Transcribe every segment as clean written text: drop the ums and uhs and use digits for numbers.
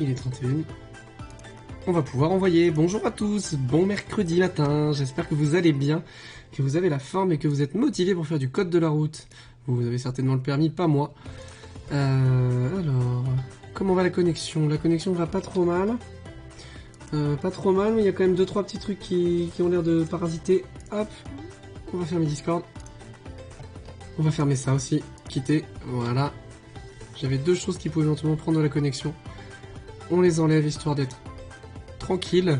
Il est 31. On va pouvoir envoyer. Bonjour à tous, bon mercredi matin. J'espère que vous allez bien, que vous avez la forme et que vous êtes motivés pour faire du code de la route. Vous avez certainement le permis, pas moi. Alors, comment va la connexion? La connexion va pas trop mal. Pas trop mal, mais il y a quand même 2-3 petits trucs qui ont l'air de parasiter. Hop, on va fermer Discord. On va fermer ça aussi. Quitter, voilà. J'avais 2 choses qui pouvaient éventuellement prendre la connexion. On les enlève histoire d'être tranquille.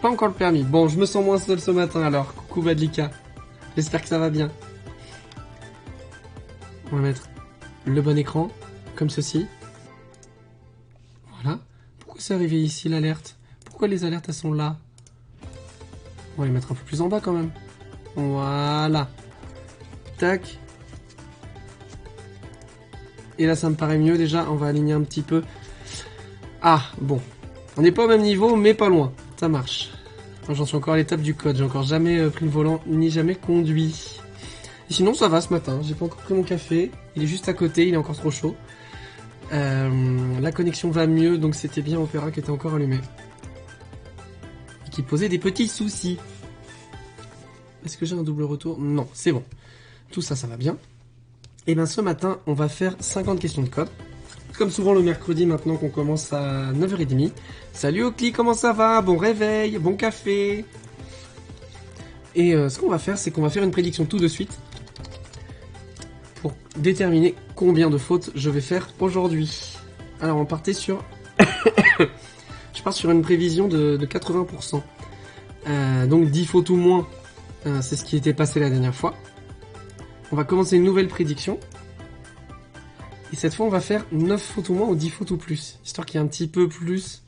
Pas encore le permis. Bon, je me sens moins seul ce matin alors. Coucou Badlika. J'espère que ça va bien. On va mettre le bon écran, comme ceci. Voilà. Pourquoi c'est arrivé ici l'alerte? Pourquoi les alertes elles sont là? On va les mettre un peu plus en bas quand même. Voilà. Tac. Et là ça me paraît mieux déjà. On va aligner un petit peu. Ah, bon. On n'est pas au même niveau, mais pas loin. Ça marche. J'en suis encore à l'étape du code. J'ai encore jamais pris le volant, ni jamais conduit. Et sinon, ça va ce matin. J'ai pas encore pris mon café. Il est juste à côté, il est encore trop chaud. La connexion va mieux, donc c'était bien Opera qui était encore allumé. Et qui posait des petits soucis. Est-ce que j'ai un double retour? Non, c'est bon. Tout ça, ça va bien. Et bien ce matin, on va faire 50 questions de code. Comme souvent le mercredi maintenant qu'on commence à 9h30. Salut Oakley, comment ça va? Bon réveil, bon café. Et ce qu'on va faire, c'est qu'on va faire une prédiction tout de suite. Pour déterminer combien de fautes je vais faire aujourd'hui. Alors on partait sur... je pars sur une prévision de 80%. Donc 10 fautes ou moins, c'est ce qui était passé la dernière fois. On va commencer une nouvelle prédiction. Et cette fois, on va faire 9 fautes ou moins ou 10 fautes ou plus. Histoire qu'il y ait un petit peu plus,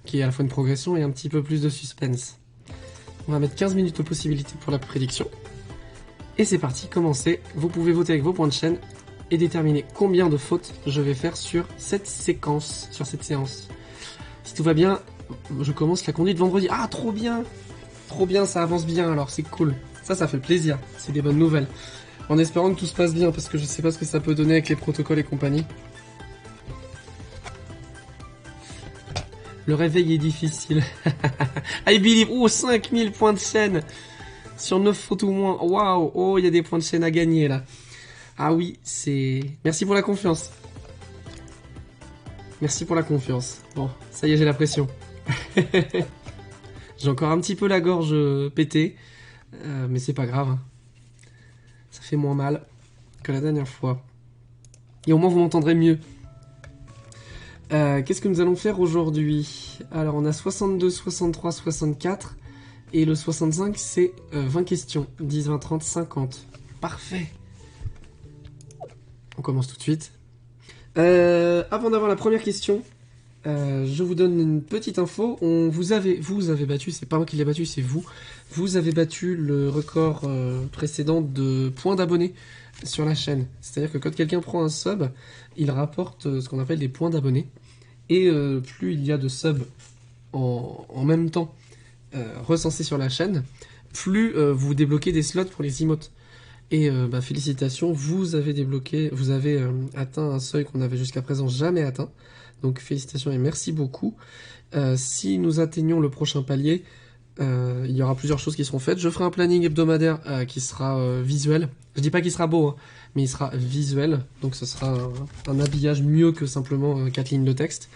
qu'il y ait à la fois une progression et un petit peu plus de suspense. On va mettre 15 minutes de possibilité pour la prédiction. Et c'est parti, commencez. Vous pouvez voter avec vos points de chaîne et déterminer combien de fautes je vais faire sur cette séquence, sur cette séance. Si tout va bien, je commence la conduite vendredi. Ah, trop bien! Trop bien, ça avance bien alors, c'est cool. Ça fait plaisir. C'est des bonnes nouvelles. En espérant que tout se passe bien, parce que je sais pas ce que ça peut donner avec les protocoles et compagnie. Le réveil est difficile. I believe. Oh, 5000 points de chaîne. Sur 9 fautes ou moins. Waouh. Oh, il y a des points de chaîne à gagner, là. Ah oui, c'est... Merci pour la confiance. Merci pour la confiance. Bon, ça y est, j'ai la pression. J'ai encore un petit peu la gorge pétée. Mais c'est pas grave. Ça fait moins mal que la dernière fois. Et au moins vous m'entendrez mieux. Qu'est-ce que nous allons faire aujourd'hui? Alors on a 62, 63, 64. Et le 65 c'est 20 questions. 10, 20, 30, 50. Parfait. On commence tout de suite. Avant d'avoir la première question, je vous donne une petite info. Vous avez battu, c'est pas moi qui l'ai battu, c'est vous. Vous avez battu le record précédent de points d'abonnés sur la chaîne. C'est-à-dire que quand quelqu'un prend un sub, il rapporte ce qu'on appelle des points d'abonnés. Et plus il y a de subs en même temps recensés sur la chaîne, plus vous débloquez des slots pour les emotes. Et félicitations, vous avez atteint un seuil qu'on n'avait jusqu'à présent jamais atteint. Donc félicitations et merci beaucoup. Si nous atteignons le prochain palier, il y aura plusieurs choses qui seront faites. Je ferai un planning hebdomadaire qui sera visuel. Je dis pas qu'il sera beau, hein, mais il sera visuel. Donc ce sera un habillage mieux que simplement 4 lignes de texte.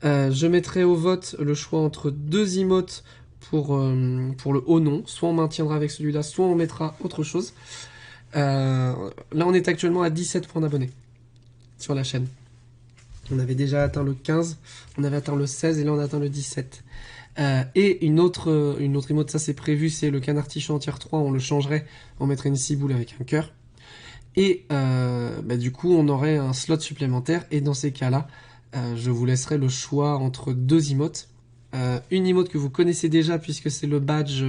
Je mettrai au vote le choix entre 2 emotes pour le haut nom. Soit on maintiendra avec celui-là, soit on mettra autre chose. Là on est actuellement à 17 points d'abonnés sur la chaîne. On avait déjà atteint le 15, on avait atteint le 16 et là on a atteint le 17. Et une autre emote, ça c'est prévu, c'est le canard tichon en tier 3, on le changerait, on mettrait une ciboule avec un cœur. Et du coup on aurait un slot supplémentaire et dans ces cas-là, je vous laisserai le choix entre 2 emotes. Une emote que vous connaissez déjà puisque c'est le badge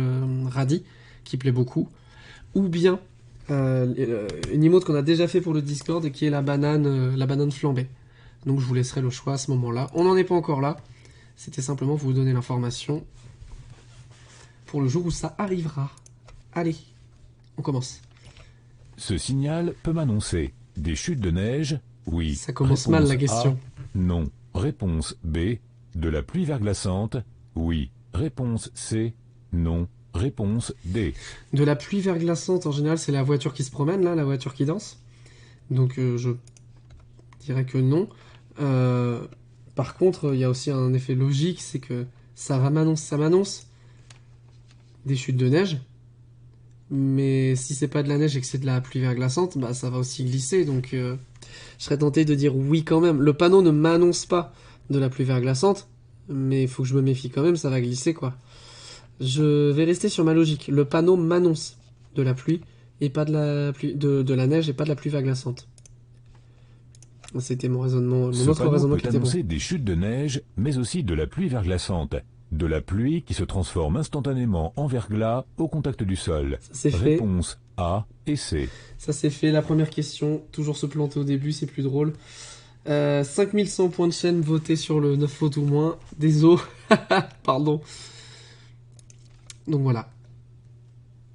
Radi qui plaît beaucoup. Ou bien une emote qu'on a déjà fait pour le Discord et qui est la banane flambée. Donc je vous laisserai le choix à ce moment-là. On n'en est pas encore là. C'était simplement vous donner l'information pour le jour où ça arrivera. Allez, on commence. Ce signal peut m'annoncer des chutes de neige? Oui. Ça commence mal la question. A, non. Réponse B. De la pluie verglaçante, oui. Réponse C. Non. Réponse D. De la pluie verglaçante, en général, c'est la voiture qui se promène, là, la voiture qui danse. Donc, je dirais que non. Par contre, il y a aussi un effet logique, c'est que ça m'annonce des chutes de neige. Mais si c'est pas de la neige et que c'est de la pluie verglaçante, bah ça va aussi glisser. Donc, je serais tenté de dire oui quand même. Le panneau ne m'annonce pas de la pluie verglaçante, mais il faut que je me méfie quand même, ça va glisser quoi. Je vais rester sur ma logique. Le panneau m'annonce de la pluie et pas de la pluie, de la neige et pas de la pluie verglaçante. C'était mon raisonnement, Ce mon autre panneau raisonnement peut qui était bon. annoncer des chutes de neige, mais aussi de la pluie verglaçante. De la pluie qui se transforme instantanément en verglas au contact du sol. Ça c'est fait. Réponse A et C. Ça c'est fait. La première question, toujours se planter au début, c'est plus drôle. 5100 points de chaîne votés sur le 9 fautes ou moins. Désolé. Pardon. Donc voilà.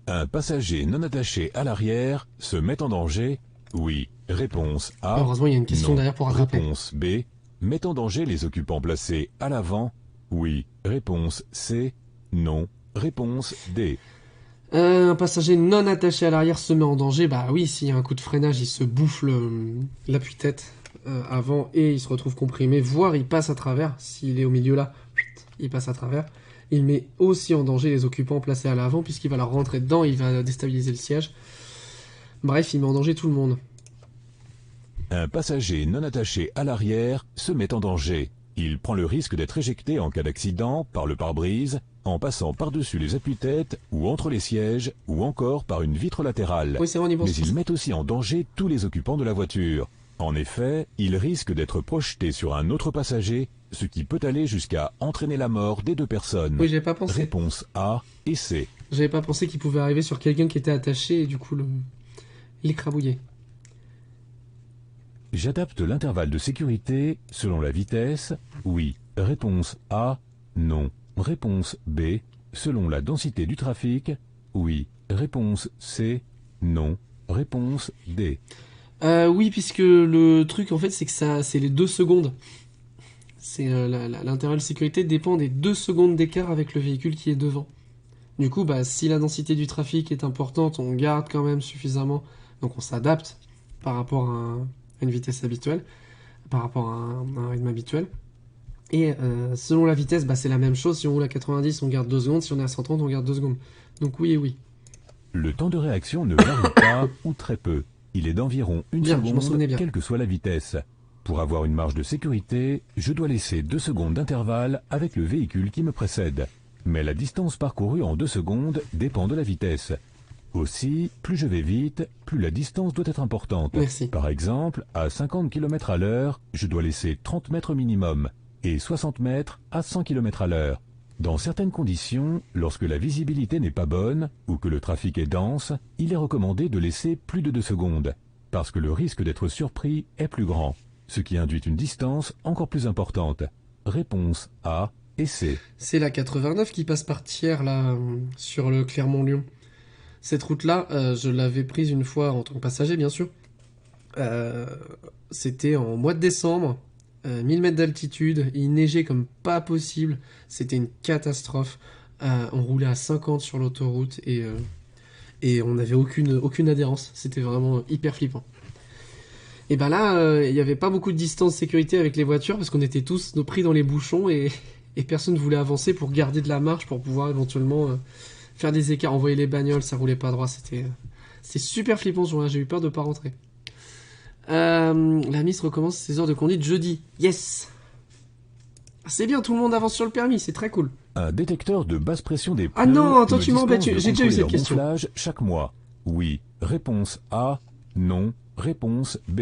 Un passager non attaché à l'arrière se met en danger, oui. Réponse A. Heureusement, il y a une question non. derrière pour rattraper. Réponse B. Met en danger les occupants placés à l'avant, oui. Réponse C. Non. Réponse D. Un passager non attaché à l'arrière se met en danger. Bah oui, s'il y a un coup de freinage, il se bouffe l'appui-tête avant et il se retrouve comprimé, voire il passe à travers. S'il est au milieu là, il passe à travers. Il met aussi en danger les occupants placés à l'avant puisqu'il va leur rentrer dedans, il va déstabiliser le siège. Bref, il met en danger tout le monde. Un passager non attaché à l'arrière se met en danger. Il prend le risque d'être éjecté en cas d'accident par le pare-brise, en passant par-dessus les appuis-têtes ou entre les sièges, ou encore par une vitre latérale. Oui, c'est vrai, on y pense. Mais il met aussi en danger tous les occupants de la voiture. En effet, il risque d'être projeté sur un autre passager, ce qui peut aller jusqu'à entraîner la mort des deux personnes. Oui, j'avais pas pensé. Réponse A et C. J'avais pas pensé qu'il pouvait arriver sur quelqu'un qui était attaché et du coup l'écrabouiller. J'adapte l'intervalle de sécurité selon la vitesse, oui. Réponse A, non. Réponse B, selon la densité du trafic, oui. Réponse C, non. Réponse D. Oui, puisque le truc en fait c'est que c'est les 2 secondes. C'est l'intervalle de sécurité dépend des 2 secondes d'écart avec le véhicule qui est devant. Du coup, bah, si la densité du trafic est importante, on garde quand même suffisamment. Donc on s'adapte par rapport à une vitesse habituelle, par rapport à un rythme habituel. Et selon la vitesse, bah, c'est la même chose. Si on roule à 90, on garde 2 secondes. Si on est à 130, on garde 2 secondes. Donc oui et oui. Le temps de réaction ne varie pas ou très peu. Il est d'environ une Bien, je m'en souvenais seconde, bien. quelle que soit la vitesse. Pour avoir une marge de sécurité, je dois laisser 2 secondes d'intervalle avec le véhicule qui me précède. Mais la distance parcourue en 2 secondes dépend de la vitesse. Aussi, plus je vais vite, plus la distance doit être importante. Merci. Par exemple, à 50 km à l'heure, je dois laisser 30 mètres minimum et 60 mètres à 100 km à l'heure. Dans certaines conditions, lorsque la visibilité n'est pas bonne ou que le trafic est dense, il est recommandé de laisser plus de 2 secondes, parce que le risque d'être surpris est plus grand, ce qui induit une distance encore plus importante. Réponse A et C. C'est la 89 qui passe par Thiers, là, sur le Clermont-Lyon. Cette route-là, je l'avais prise une fois en tant que passager, bien sûr. C'était en mois de décembre, 1000 mètres d'altitude, il neigeait comme pas possible, c'était une catastrophe. On roulait à 50 sur l'autoroute et on n'avait aucune adhérence, c'était vraiment hyper flippant. Et ben là, il n'y avait pas beaucoup de distance de sécurité avec les voitures parce qu'on était tous pris dans les bouchons et personne ne voulait avancer pour garder de la marge pour pouvoir éventuellement faire des écarts, envoyer les bagnoles, ça roulait pas droit, c'était super flippant ce jour-là, j'ai eu peur de pas rentrer. La Miss recommence ses heures de conduite jeudi. Yes. C'est bien, tout le monde avance sur le permis, c'est très cool. Un détecteur de basse pression des pneus. Ah non, toi me tu m'embêtes, dispense de j'ai déjà eu contrôler cette leur question. gonflage chaque mois. Oui. Réponse A. Non. Réponse B.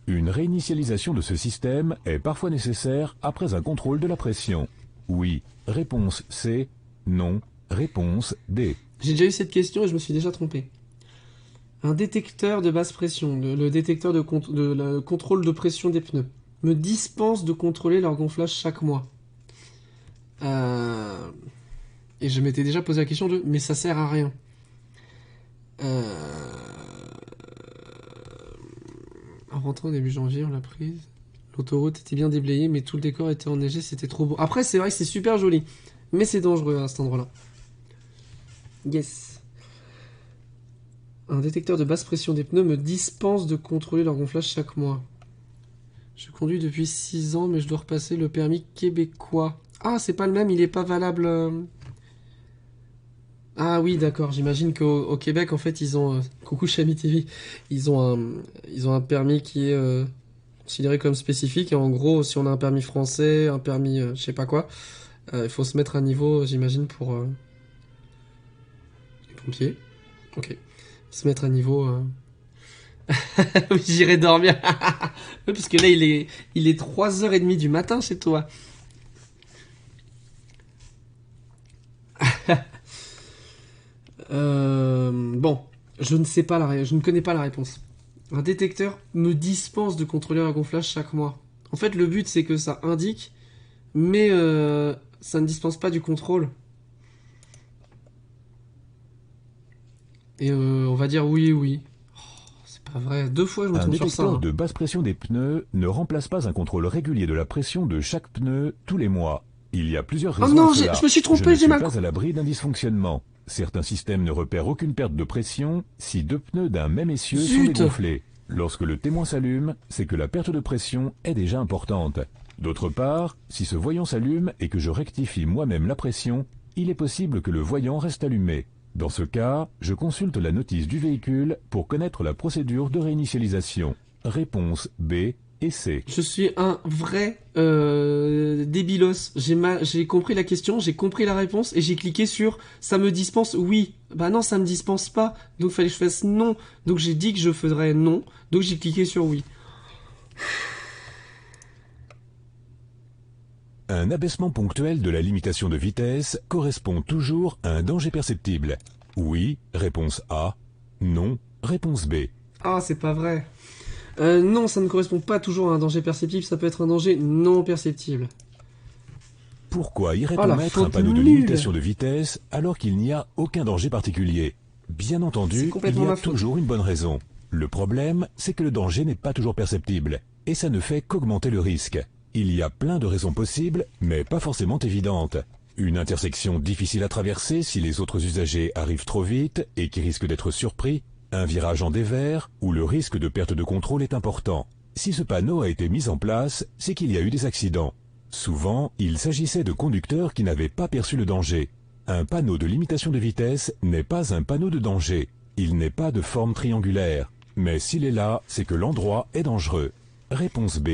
Une réinitialisation de ce système est parfois nécessaire après un contrôle de la pression. Oui. Réponse C. Non. Réponse D. J'ai déjà eu cette question et je me suis déjà trompé. Un détecteur de basse pression, le détecteur de contrôle de pression des pneus, me dispense de contrôler leur gonflage chaque mois. Et je m'étais déjà posé la question de mais ça sert à rien. En rentrant début janvier, on l'a prise. L'autoroute était bien déblayée, mais tout le décor était enneigé, c'était trop beau. Après, c'est vrai que c'est super joli, mais c'est dangereux à cet endroit-là. Yes. Un détecteur de basse pression des pneus me dispense de contrôler leur gonflage chaque mois. Je conduis depuis 6 ans, mais je dois repasser le permis québécois. Ah, c'est pas le même, il est pas valable. Ah oui, d'accord. J'imagine qu'au Québec, en fait, ils ont... Coucou Chami TV. Ils ont un permis qui est considéré comme spécifique. Et en gros, si on a un permis français, un permis je sais pas quoi, il faut se mettre à niveau, j'imagine, pour les pompiers. Ok. Se mettre à niveau... Oui, j'irai dormir. Oui, parce que là, il est 3h30 du matin chez toi. Bon, je ne connais pas la réponse. Un détecteur me dispense de contrôler un gonflage chaque mois. En fait, le but, c'est que ça indique, mais ça ne dispense pas du contrôle. Et on va dire oui, oui. Oh, c'est pas vrai. 2 fois, je me Un trompe sur ça. détecteur de basse pression des pneus ne remplace pas un contrôle régulier de la pression de chaque pneu tous les mois. Il y a plusieurs raisons non, à cela. je me suis trompé, Je ne j'ai suis mal. pas à l'abri d'un dysfonctionnement. Certains systèmes ne repèrent aucune perte de pression si 2 pneus d'un même essieu sont Zut. dégonflés. Lorsque le témoin s'allume, c'est que la perte de pression est déjà importante. D'autre part, si ce voyant s'allume et que je rectifie moi-même la pression, il est possible que le voyant reste allumé. Dans ce cas, je consulte la notice du véhicule pour connaître la procédure de réinitialisation. Réponse B et C. Je suis un vrai débilos. J'ai compris la question, j'ai compris la réponse et j'ai cliqué sur ça me dispense oui. Bah non, ça me dispense pas. Donc fallait que je fasse non. Donc j'ai dit que je ferais non. Donc j'ai cliqué sur oui. Un abaissement ponctuel de la limitation de vitesse correspond toujours à un danger perceptible. Oui, réponse A. Non, réponse B. Ah, c'est pas vrai. Non, ça ne correspond pas toujours à un danger perceptible, ça peut être un danger non perceptible. Pourquoi Oh, irait-on la mettre un faute panneau de nulle. limitation de vitesse alors qu'il n'y a aucun danger particulier? Bien C'est entendu, il complètement y a ma faute. toujours une bonne raison. Le problème, c'est que le danger n'est pas toujours perceptible, et ça ne fait qu'augmenter le risque. Il y a plein de raisons possibles, mais pas forcément évidentes. Une intersection difficile à traverser si les autres usagers arrivent trop vite et qui risquent d'être surpris, un virage en dévers où le risque de perte de contrôle est important. Si ce panneau a été mis en place, c'est qu'il y a eu des accidents. Souvent, il s'agissait de conducteurs qui n'avaient pas perçu le danger. Un panneau de limitation de vitesse n'est pas un panneau de danger. Il n'est pas de forme triangulaire. Mais s'il est là, c'est que l'endroit est dangereux. Réponse B.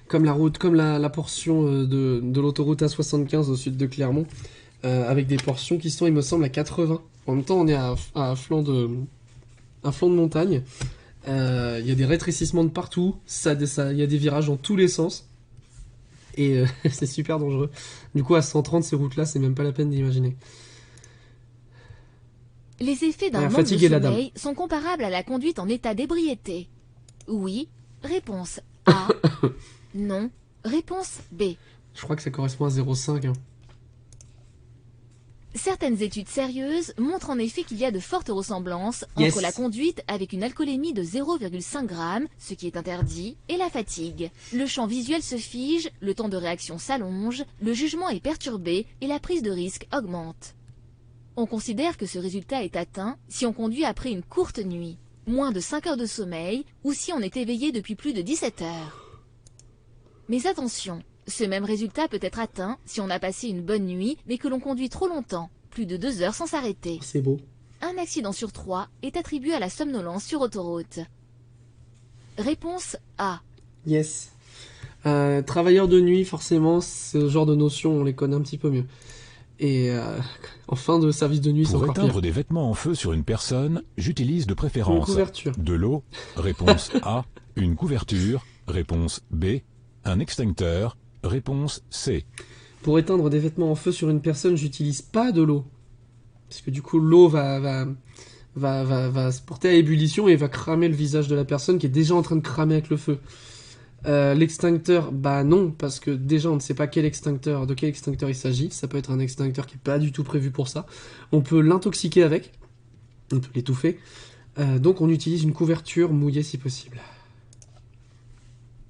Comme la route, comme la portion de l'autoroute A75 au sud de Clermont, avec des portions qui sont, il me semble, à 80. En même temps, on est à un flanc de montagne. Il y a des rétrécissements de partout. Il y a des virages dans tous les sens. Et c'est super dangereux. Du coup, à 130, ces routes-là, c'est même pas la peine d'imaginer. Les effets d'un manque de Fatiguer la dame. sommeil sont comparables à la conduite en état d'ébriété. Oui, réponse A. Non, réponse B. Je crois que ça correspond à 0,5. Hein. Certaines études sérieuses montrent en effet qu'il y a de fortes ressemblances Yes. entre la conduite avec une alcoolémie de 0,5 g, ce qui est interdit, et la fatigue. Le champ visuel se fige, le temps de réaction s'allonge, le jugement est perturbé et la prise de risque augmente. On considère que ce résultat est atteint si on conduit après une courte nuit, moins de 5 heures de sommeil ou si on est éveillé depuis plus de 17 heures. Mais attention, ce même résultat peut être atteint si on a passé une bonne nuit mais que l'on conduit trop longtemps, plus de 2 heures sans s'arrêter. C'est beau. Un accident sur 3 est attribué à la somnolence sur autoroute. Réponse A. Yes. Travailleurs de nuit, forcément, ce genre de notions, on les connaît un petit peu mieux. Et en fin de service de nuit, c'est Pour encore éteindre pire. des vêtements en feu sur une personne, j'utilise de Une préférence couverture. de l'eau, réponse A, une couverture, réponse B, un extincteur, réponse C. Pour éteindre des vêtements en feu sur une personne, j'utilise pas de l'eau. Parce que du coup, l'eau va se porter à ébullition et va cramer le visage de la personne qui est déjà en train de cramer avec le feu. L'extincteur, bah non, parce que déjà on ne sait pas de quel extincteur il s'agit. Ça peut être un extincteur qui est pas du tout prévu pour ça. On peut l'intoxiquer avec, on peut l'étouffer. Donc on utilise une couverture mouillée si possible.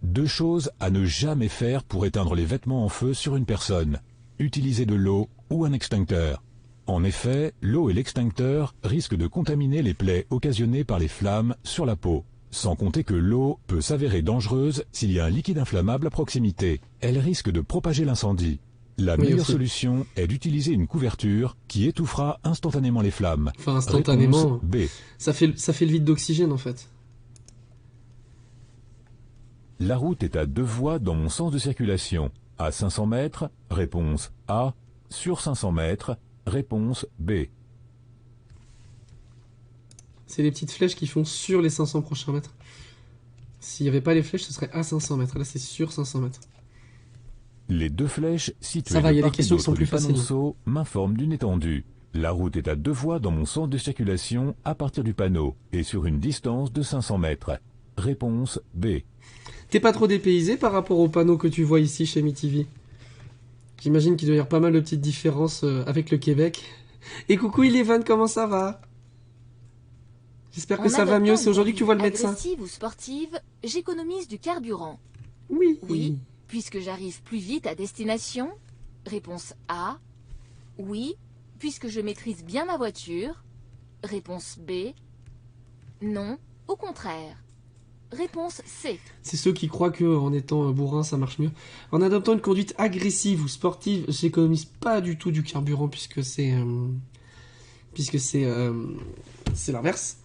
2 choses à ne jamais faire pour éteindre les vêtements en feu sur une personne. Utiliser de l'eau ou un extincteur. En effet, l'eau et l'extincteur risquent de contaminer les plaies occasionnées par les flammes sur la peau. Sans compter que l'eau peut s'avérer dangereuse s'il y a un liquide inflammable à proximité. Elle risque de propager l'incendie. La Oui, meilleure aussi. solution est d'utiliser une couverture qui étouffera instantanément les flammes. Enfin, instantanément, Réponse B. ça fait le vide d'oxygène en fait. La route est à 2 voies dans mon sens de circulation. À 500 mètres, réponse A. Sur 500 mètres, réponse B. C'est les petites flèches qui font sur les 500 prochains mètres. S'il n'y avait pas les flèches, ce serait à 500 mètres. Là, c'est sur 500 mètres. Les 2 flèches situées Ça va, de il y a des part et questions qui sont d'autre plus du panneau faciles. saut m'informent d'une étendue. La route est à 2 voies dans mon sens de circulation à partir du panneau et sur une distance de 500 mètres. Réponse B. T'es pas trop dépaysé par rapport aux panneaux que tu vois ici chez MiTV? J'imagine qu'il doit y avoir pas mal de petites différences avec le Québec. Et coucou Eleven, comment ça va? J'espère que En ça va adoptant mieux, une c'est aujourd'hui que tu vois le conduite médecin. agressive ou sportive, j'économise du carburant. Oui. Oui. Puisque j'arrive plus vite à destination. Réponse A. Oui, puisque je maîtrise bien ma voiture. Réponse B. Non, au contraire. Réponse C. C'est ceux qui croient que en étant bourrin, ça marche mieux. En adoptant une conduite agressive ou sportive, j'économise pas du tout du carburant c'est l'inverse.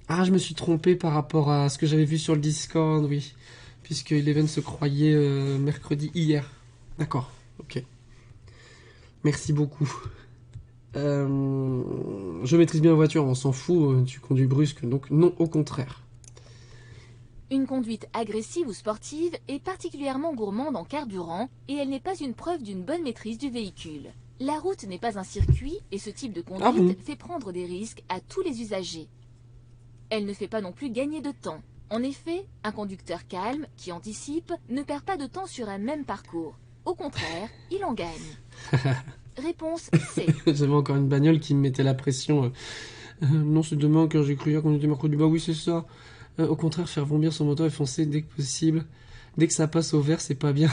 Ah, je me suis trompé par rapport à ce que j'avais vu sur le Discord, oui. Puisque Eleven se croyait mercredi hier. D'accord, ok. Merci beaucoup. Je maîtrise bien la voiture, on s'en fout, tu conduis brusque, donc non, au contraire. Une conduite agressive ou sportive est particulièrement gourmande en carburant et elle n'est pas une preuve d'une bonne maîtrise du véhicule. La route n'est pas un circuit et ce type de conduite Ah bon? fait prendre des risques à tous les usagers. Elle ne fait pas non plus gagner de temps. En effet, un conducteur calme, qui anticipe, ne perd pas de temps sur un même parcours. Au contraire, il en gagne. Réponse C. J'avais encore une bagnole qui me mettait la pression. Non, c'est demain car j'ai cru hier qu'on était mercredi. Bah oui, c'est ça. Au contraire, faire vomir son moteur et foncer dès que possible. Dès que ça passe au vert, c'est pas bien.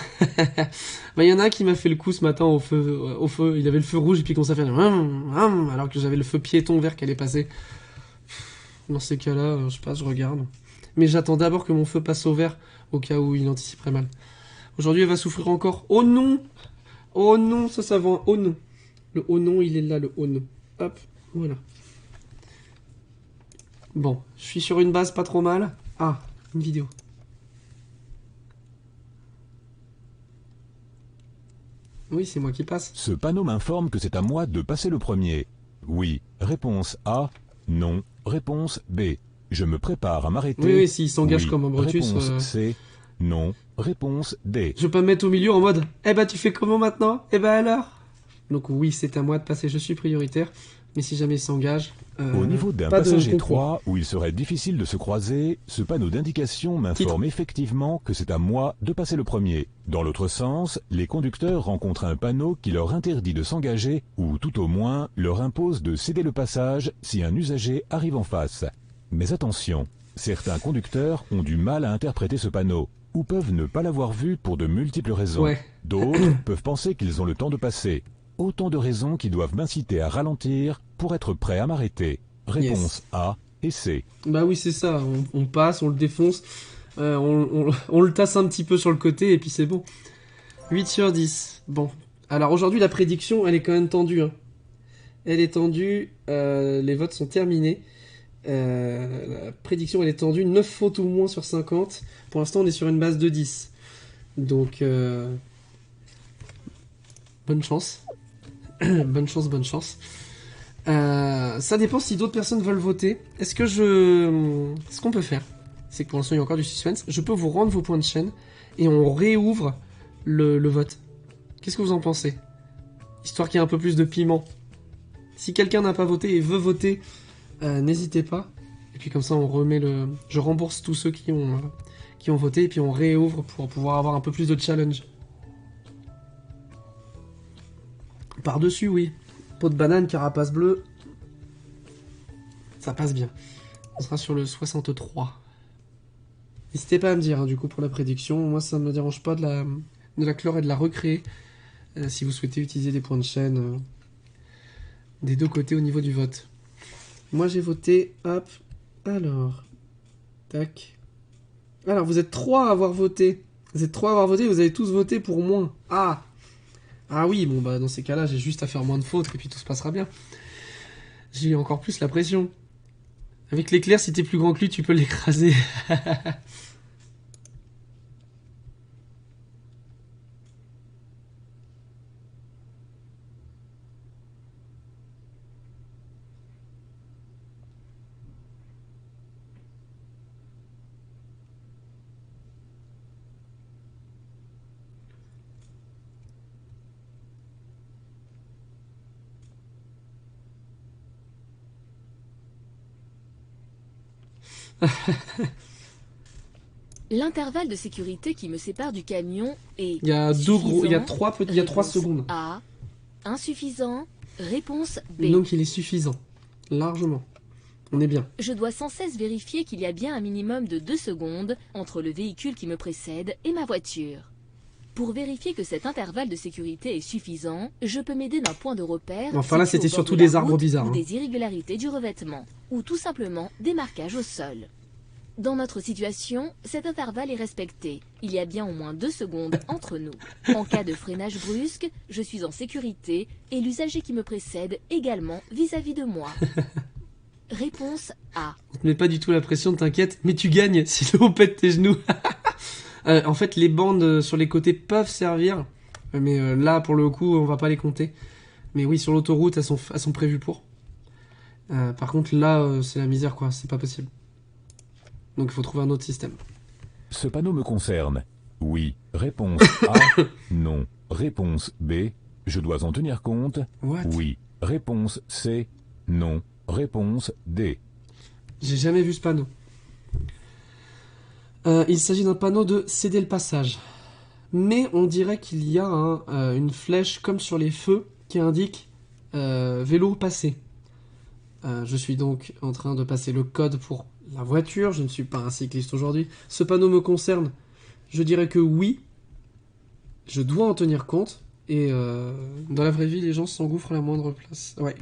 Bah, il y en a un qui m'a fait le coup ce matin au feu. Il avait le feu rouge et puis il commençait à faire alors que j'avais le feu piéton vert qui allait passer. Dans ces cas-là, je sais pas, je regarde. Mais j'attends d'abord que mon feu passe au vert au cas où il anticiperait mal. Aujourd'hui, elle va souffrir encore. Oh non! Oh non, ça va en oh non. Le oh non, il est là, le oh non. Hop, voilà. Bon, je suis sur une base pas trop mal. Ah, une vidéo. Oui, c'est moi qui passe. Ce panneau m'informe que c'est à moi de passer le premier. Oui. Réponse A. Non. Réponse B. Je me prépare à m'arrêter. Oui, s'il s'engage Oui. comme un Brutus. Réponse C. Non. Réponse D. Je vais pas me mettre au milieu en mode eh bah tu fais comment maintenant? Eh bah alors? Donc oui, c'est à moi de passer, je suis prioritaire. Mais si jamais il s'engage. Au niveau d'un pas de passage concours. étroit où il serait difficile de se croiser, ce panneau d'indication m'informe effectivement que c'est à moi de passer le premier. Dans l'autre sens, les conducteurs rencontrent un panneau qui leur interdit de s'engager ou tout au moins leur impose de céder le passage si un usager arrive en face. Mais attention, certains conducteurs ont du mal à interpréter ce panneau ou peuvent ne pas l'avoir vu pour de multiples raisons. Ouais. D'autres peuvent penser qu'ils ont le temps de passer. Autant de raisons qui doivent m'inciter à ralentir pour être prêt à m'arrêter. Réponse A et C. Bah oui, c'est ça. On passe, on le défonce. On le tasse un petit peu sur le côté et puis c'est bon. 8 sur 10. Bon. Alors aujourd'hui, la prédiction, elle est quand même tendue. Hein. Elle est tendue. Les votes sont terminés. La prédiction, elle est tendue. 9 fautes ou moins sur 50. Pour l'instant, on est sur une base de 10. Donc, bonne chance. Bonne chance, bonne chance. Ça dépend si d'autres personnes veulent voter. Ce qu'on peut faire, c'est que pour l'instant il y a encore du suspense. Je peux vous rendre vos points de chaîne et on réouvre le vote. Qu'est-ce que vous en pensez? Histoire qu'il y ait un peu plus de piment. Si quelqu'un n'a pas voté et veut voter, n'hésitez pas. Et puis comme ça on remet je rembourse tous ceux qui ont voté et puis on réouvre pour pouvoir avoir un peu plus de challenge. Par-dessus, oui. Peau de banane, carapace bleue. Ça passe bien. On sera sur le 63. N'hésitez pas à me dire, hein, du coup, pour la prédiction. Moi, ça ne me dérange pas de la clore et de la recréer. Si vous souhaitez utiliser des points de chaîne des deux côtés au niveau du vote. Moi, j'ai voté, hop, alors, tac. Alors, vous êtes 3 à avoir voté. Vous êtes 3 à avoir voté, vous avez tous voté pour moins. Ah! Ah oui, bon, bah, dans ces cas-là, j'ai juste à faire moins de fautes et puis tout se passera bien. J'ai encore plus la pression. Avec l'éclair, si t'es plus grand que lui, tu peux l'écraser. L'intervalle de sécurité qui me sépare du camion est Il y a deux gros, il y a 3 réponse secondes. A. Insuffisant. Réponse B. Donc il est suffisant. Largement. On est bien. Je dois sans cesse vérifier qu'il y a bien un minimum de 2 secondes entre le véhicule qui me précède et ma voiture. Pour vérifier que cet intervalle de sécurité est suffisant, je peux m'aider d'un point de repère. Enfin là, situé au c'était bord surtout de la des arbres route bizarres. Ou Hein. des irrégularités du revêtement, ou tout simplement des marquages au sol. Dans notre situation, cet intervalle est respecté. Il y a bien au moins 2 secondes entre nous. En cas de freinage brusque, je suis en sécurité et l'usager qui me précède également vis-à-vis de moi. Réponse A. On te met pas du tout la pression, t'inquiète, mais tu gagnes, sinon on pète tes genoux. En fait, les bandes sur les côtés peuvent servir, mais là, pour le coup, on va pas les compter. Mais oui, sur l'autoroute, elles sont prévues pour. Par contre, là, c'est la misère, quoi, c'est pas possible. Donc il faut trouver un autre système. Ce panneau me concerne. Oui. Réponse A. Non. Réponse B. Je dois en tenir compte. What? Oui. Réponse C. Non. Réponse D. J'ai jamais vu ce panneau. Il s'agit d'un panneau de céder le passage. Mais on dirait qu'il y a une flèche comme sur les feux qui indique vélo passé. Je suis donc en train de passer le code pour la voiture. Je ne suis pas un cycliste aujourd'hui. Ce panneau me concerne. Je dirais que oui. Je dois en tenir compte. Et dans la vraie vie, les gens s'engouffrent à la moindre place. Ouais.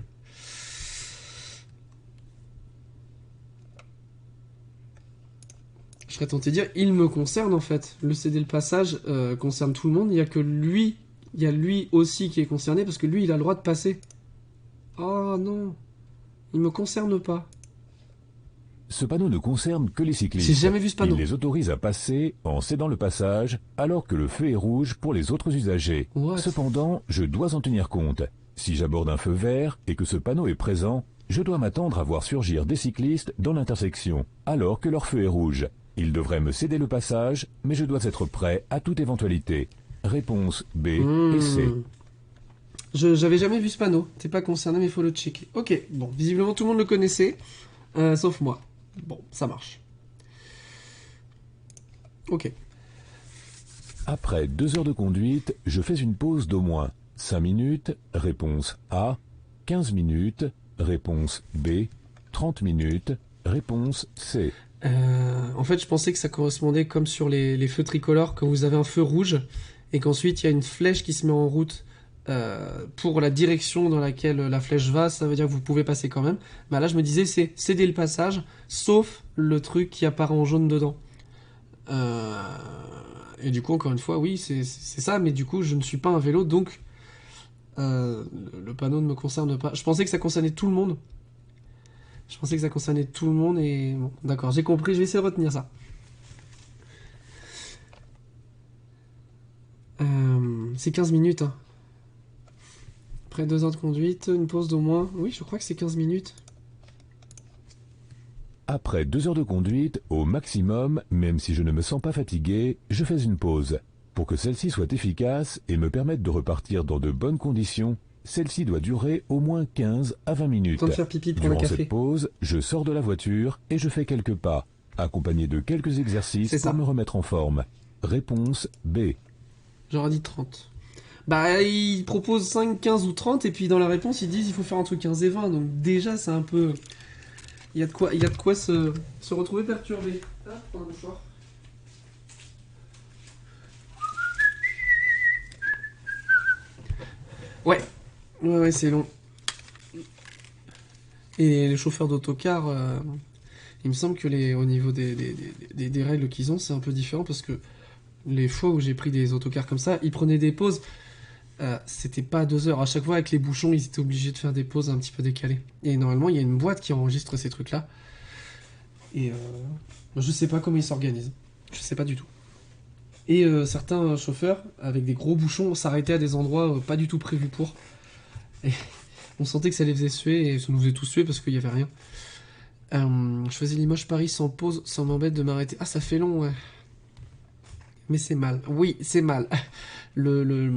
Je serais tenté de dire, il me concerne en fait. Le céder le passage concerne tout le monde. Il y a que lui, il y a lui aussi qui est concerné parce que lui, il a le droit de passer. Oh non, il me concerne pas. Ce panneau ne concerne que les cyclistes. J'ai jamais vu ce panneau. Il les autorise à passer en cédant le passage alors que le feu est rouge pour les autres usagers. What? Cependant, je dois en tenir compte. Si j'aborde un feu vert et que ce panneau est présent, je dois m'attendre à voir surgir des cyclistes dans l'intersection alors que leur feu est rouge. Ils devraient me céder le passage, mais je dois être prêt à toute éventualité. Réponse B et C. J'avais jamais vu ce panneau. T'es pas concerné, mais il faut le checker. Ok, bon, visiblement tout le monde le connaissait, sauf moi. Bon, ça marche. Ok. Après 2 heures de conduite, je fais une pause d'au moins 5 minutes, réponse A, 15 minutes, réponse B, 30 minutes, réponse C. En fait, je pensais que ça correspondait comme sur les feux tricolores, quand vous avez un feu rouge, et qu'ensuite il y a une flèche qui se met en route pour la direction dans laquelle la flèche va, ça veut dire que vous pouvez passer quand même. Bah là, je me disais, c'est céder le passage, sauf le truc qui apparaît en jaune dedans. Et du coup, encore une fois, oui, c'est ça, mais du coup, je ne suis pas un vélo, donc le panneau ne me concerne pas. Je pensais que ça concernait tout le monde. Et bon, d'accord, j'ai compris, je vais essayer de retenir ça. C'est 15 minutes, hein. Après 2 heures de conduite, une pause d'au moins... Oui, je crois que c'est 15 minutes. Après 2 heures de conduite, au maximum, même si je ne me sens pas fatigué, je fais une pause. Pour que celle-ci soit efficace et me permette de repartir dans de bonnes conditions, celle-ci doit durer au moins 15 à 20 minutes. Temps de faire pipi, prendre un Durant café. cette pause, je sors de la voiture et je fais quelques pas, accompagné de quelques exercices C'est ça. pour me remettre en forme. Réponse B. J'aurais dit 30. Bah, ils proposent 5, 15 ou 30, et puis dans la réponse, ils disent il faut faire entre 15 et 20. Donc déjà, c'est un peu... Il y a de quoi se retrouver perturbé. Ah, prends un mouchoir. Ouais. Ouais, c'est long. Et les chauffeurs d'autocar, il me semble que au niveau des règles qu'ils ont, c'est un peu différent parce que les fois où j'ai pris des autocars comme ça, ils prenaient des pauses. C'était pas à 2 heures. À chaque fois, avec les bouchons, ils étaient obligés de faire des pauses un petit peu décalées. Et normalement, il y a une boîte qui enregistre ces trucs-là. Et je sais pas comment ils s'organisent. Je sais pas du tout. Et certains chauffeurs, avec des gros bouchons, s'arrêtaient à des endroits pas du tout prévus pour. Et on sentait que ça les faisait suer, et ça nous faisait tous suer parce qu'il y avait rien. Je faisais Limoges-Paris sans pause, sans m'embêter de m'arrêter. Ah, ça fait long, ouais. Mais c'est mal. Oui, c'est mal. Le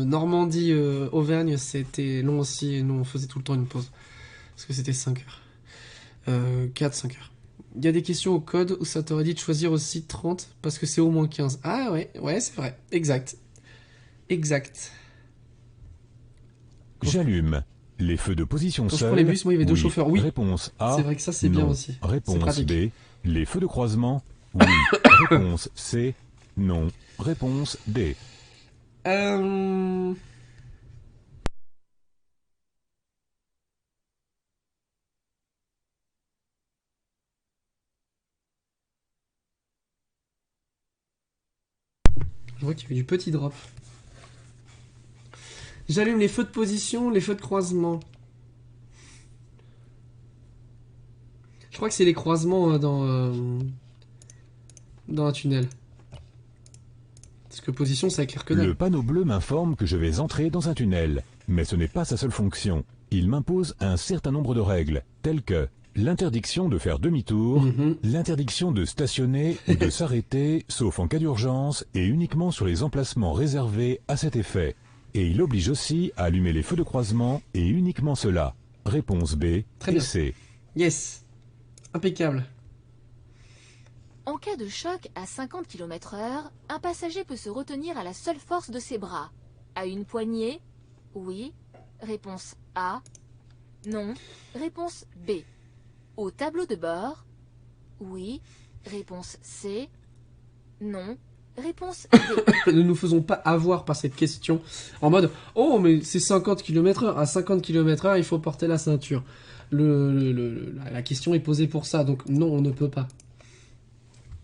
Normandie-Auvergne, c'était long aussi, et nous, on faisait tout le temps une pause. Parce que c'était 5 heures. 4-5 heures. Il y a des questions au code où ça t'aurait dit de choisir aussi 30 parce que c'est au moins 15. Ah ouais, c'est vrai. Exact. Exact. J'allume. Les feux de position Quand je seuls. prends les bus, moi, il y avait 2 Oui. chauffeurs. Oui. Réponse A. C'est vrai que ça, c'est bien Non. aussi. C'est Réponse pratique. B. Les feux de croisement. Oui. Réponse C. Non. Réponse D. Euh... Je vois qu'il y avait du petit drop. J'allume les feux de position, les feux de croisement. Je crois que c'est les croisements dans un tunnel. Parce que position, ça éclaire que dalle. Le panneau bleu m'informe que je vais entrer dans un tunnel. Mais ce n'est pas sa seule fonction. Il m'impose un certain nombre de règles, telles que l'interdiction de faire demi-tour, l'interdiction de stationner ou de s'arrêter, sauf en cas d'urgence et uniquement sur les emplacements réservés à cet effet. Et il oblige aussi à allumer les feux de croisement et uniquement cela. Réponse B Très et bien. C. Yes. Impeccable. En cas de choc à 50 km/h, un passager peut se retenir à la seule force de ses bras. À une poignée? Oui. Réponse A. Non. Réponse B. Au tableau de bord? Oui. Réponse C. Non. Réponse D. Ne nous faisons pas avoir par cette question en mode oh mais c'est 50 km/h, à 50 km/h il faut porter la ceinture. La question est posée pour ça, donc non, on ne peut pas.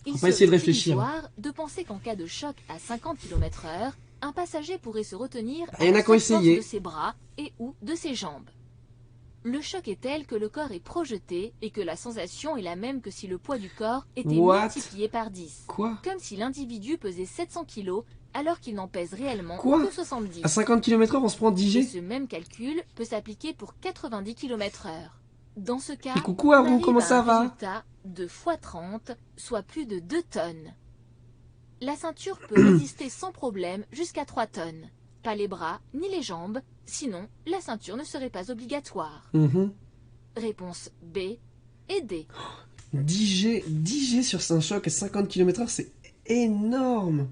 Il Faut pas essayer de serait réfléchir. illusoire de penser qu'en cas de choc à 50 km/h, un passager pourrait se retenir Il y en a la qui ont seule force essayé. de ses bras et ou de ses jambes. Le choc est tel que le corps est projeté et que la sensation est la même que si le poids du corps était What? multiplié par 10. Quoi? Comme si l'individu pesait 700 kg alors qu'il n'en pèse réellement Quoi? que 70. À 50 km/h on se prend 10 Et G? ce même calcul peut s'appliquer pour 90 km/h. Dans ce cas, Et coucou on Haroun, arrive comment à ça un va? résultat de x30, soit plus de 2 tonnes. La ceinture peut résister sans problème jusqu'à 3 tonnes. Pas les bras ni les jambes, sinon la ceinture ne serait pas obligatoire. Réponse B et D. 10 G sur un choc à 50 km/h, c'est énorme.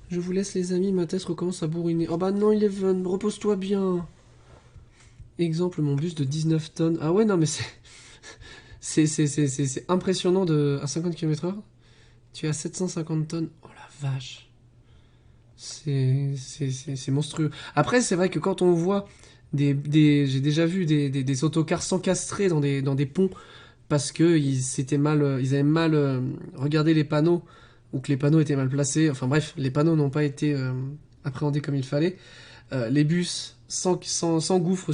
Je vous laisse les amis, ma tête recommence à bourriner. Oh bah non Eleven, repose-toi bien. Exemple, mon bus de 19 tonnes. Ah ouais, non mais c'est impressionnant à 50 km/h. Tu es à 750 tonnes. Oh la vache. C'est monstrueux. Après, c'est vrai que quand on voit j'ai déjà vu des autocars s'encastrer dans des ponts parce que ils avaient mal regardé les panneaux ou que les panneaux étaient mal placés. Enfin bref, les panneaux n'ont pas été appréhendés comme il fallait. Les bus sans gouffre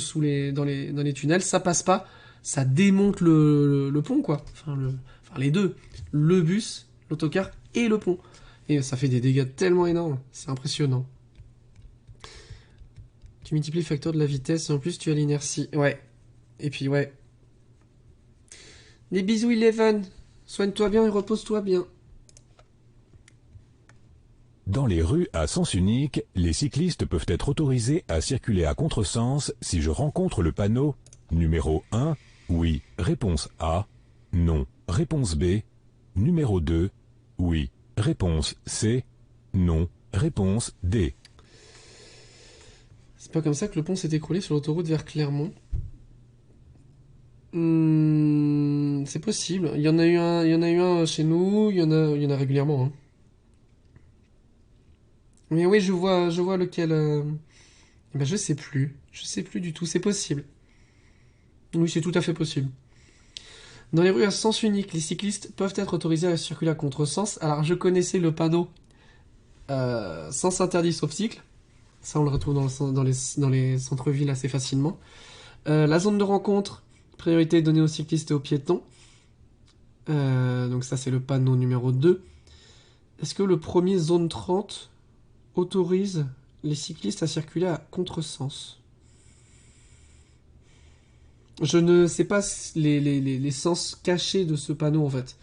dans les tunnels, ça passe pas. Ça démonte le pont, quoi. Enfin, les deux. Le bus, l'autocar et le pont. Et ça fait des dégâts tellement énormes. C'est impressionnant. Tu multiplies le facteur de la vitesse et en plus tu as l'inertie. Ouais. Et puis ouais. Des bisous Eleven. Soigne-toi bien et repose-toi bien. Dans les rues à sens unique, les cyclistes peuvent être autorisés à circuler à contresens si je rencontre le panneau numéro 1, oui, réponse A, non, réponse B, numéro 2, oui, réponse C, non, réponse D. C'est pas comme ça que le pont s'est écroulé sur l'autoroute vers Clermont. C'est possible. Il y en a eu un chez nous, il y en a régulièrement. Hein. Mais oui, je vois lequel. Eh ben, je sais plus. Je sais plus du tout. C'est possible. Oui, c'est tout à fait possible. Dans les rues à sens unique, les cyclistes peuvent être autorisés à circuler à contresens. Alors, je connaissais le panneau sens interdit sauf cycle. Ça, on le retrouve dans les centres-villes assez facilement. La zone de rencontre, priorité donnée aux cyclistes et aux piétons. Donc ça, c'est le panneau numéro 2. Est-ce que le premier zone 30 autorise les cyclistes à circuler à contresens? Je ne sais pas les sens cachés de ce panneau, en fait.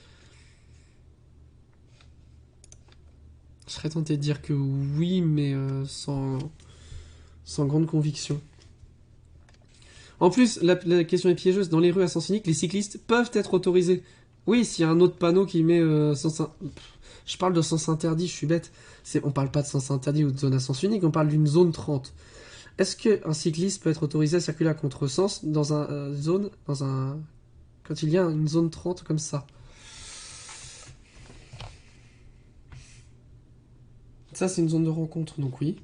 Je serais tenté de dire que oui, mais sans grande conviction. En plus, la question est piégeuse. Dans les rues à sens unique, les cyclistes peuvent être autorisés. Oui, s'il y a un autre panneau qui met je parle de sens interdit, je suis bête. On parle pas de sens interdit ou de zone à sens unique, on parle d'une zone 30. Est-ce qu'un cycliste peut être autorisé à circuler à contresens dans quand il y a une zone 30 comme ça? Ça, c'est une zone de rencontre, donc oui.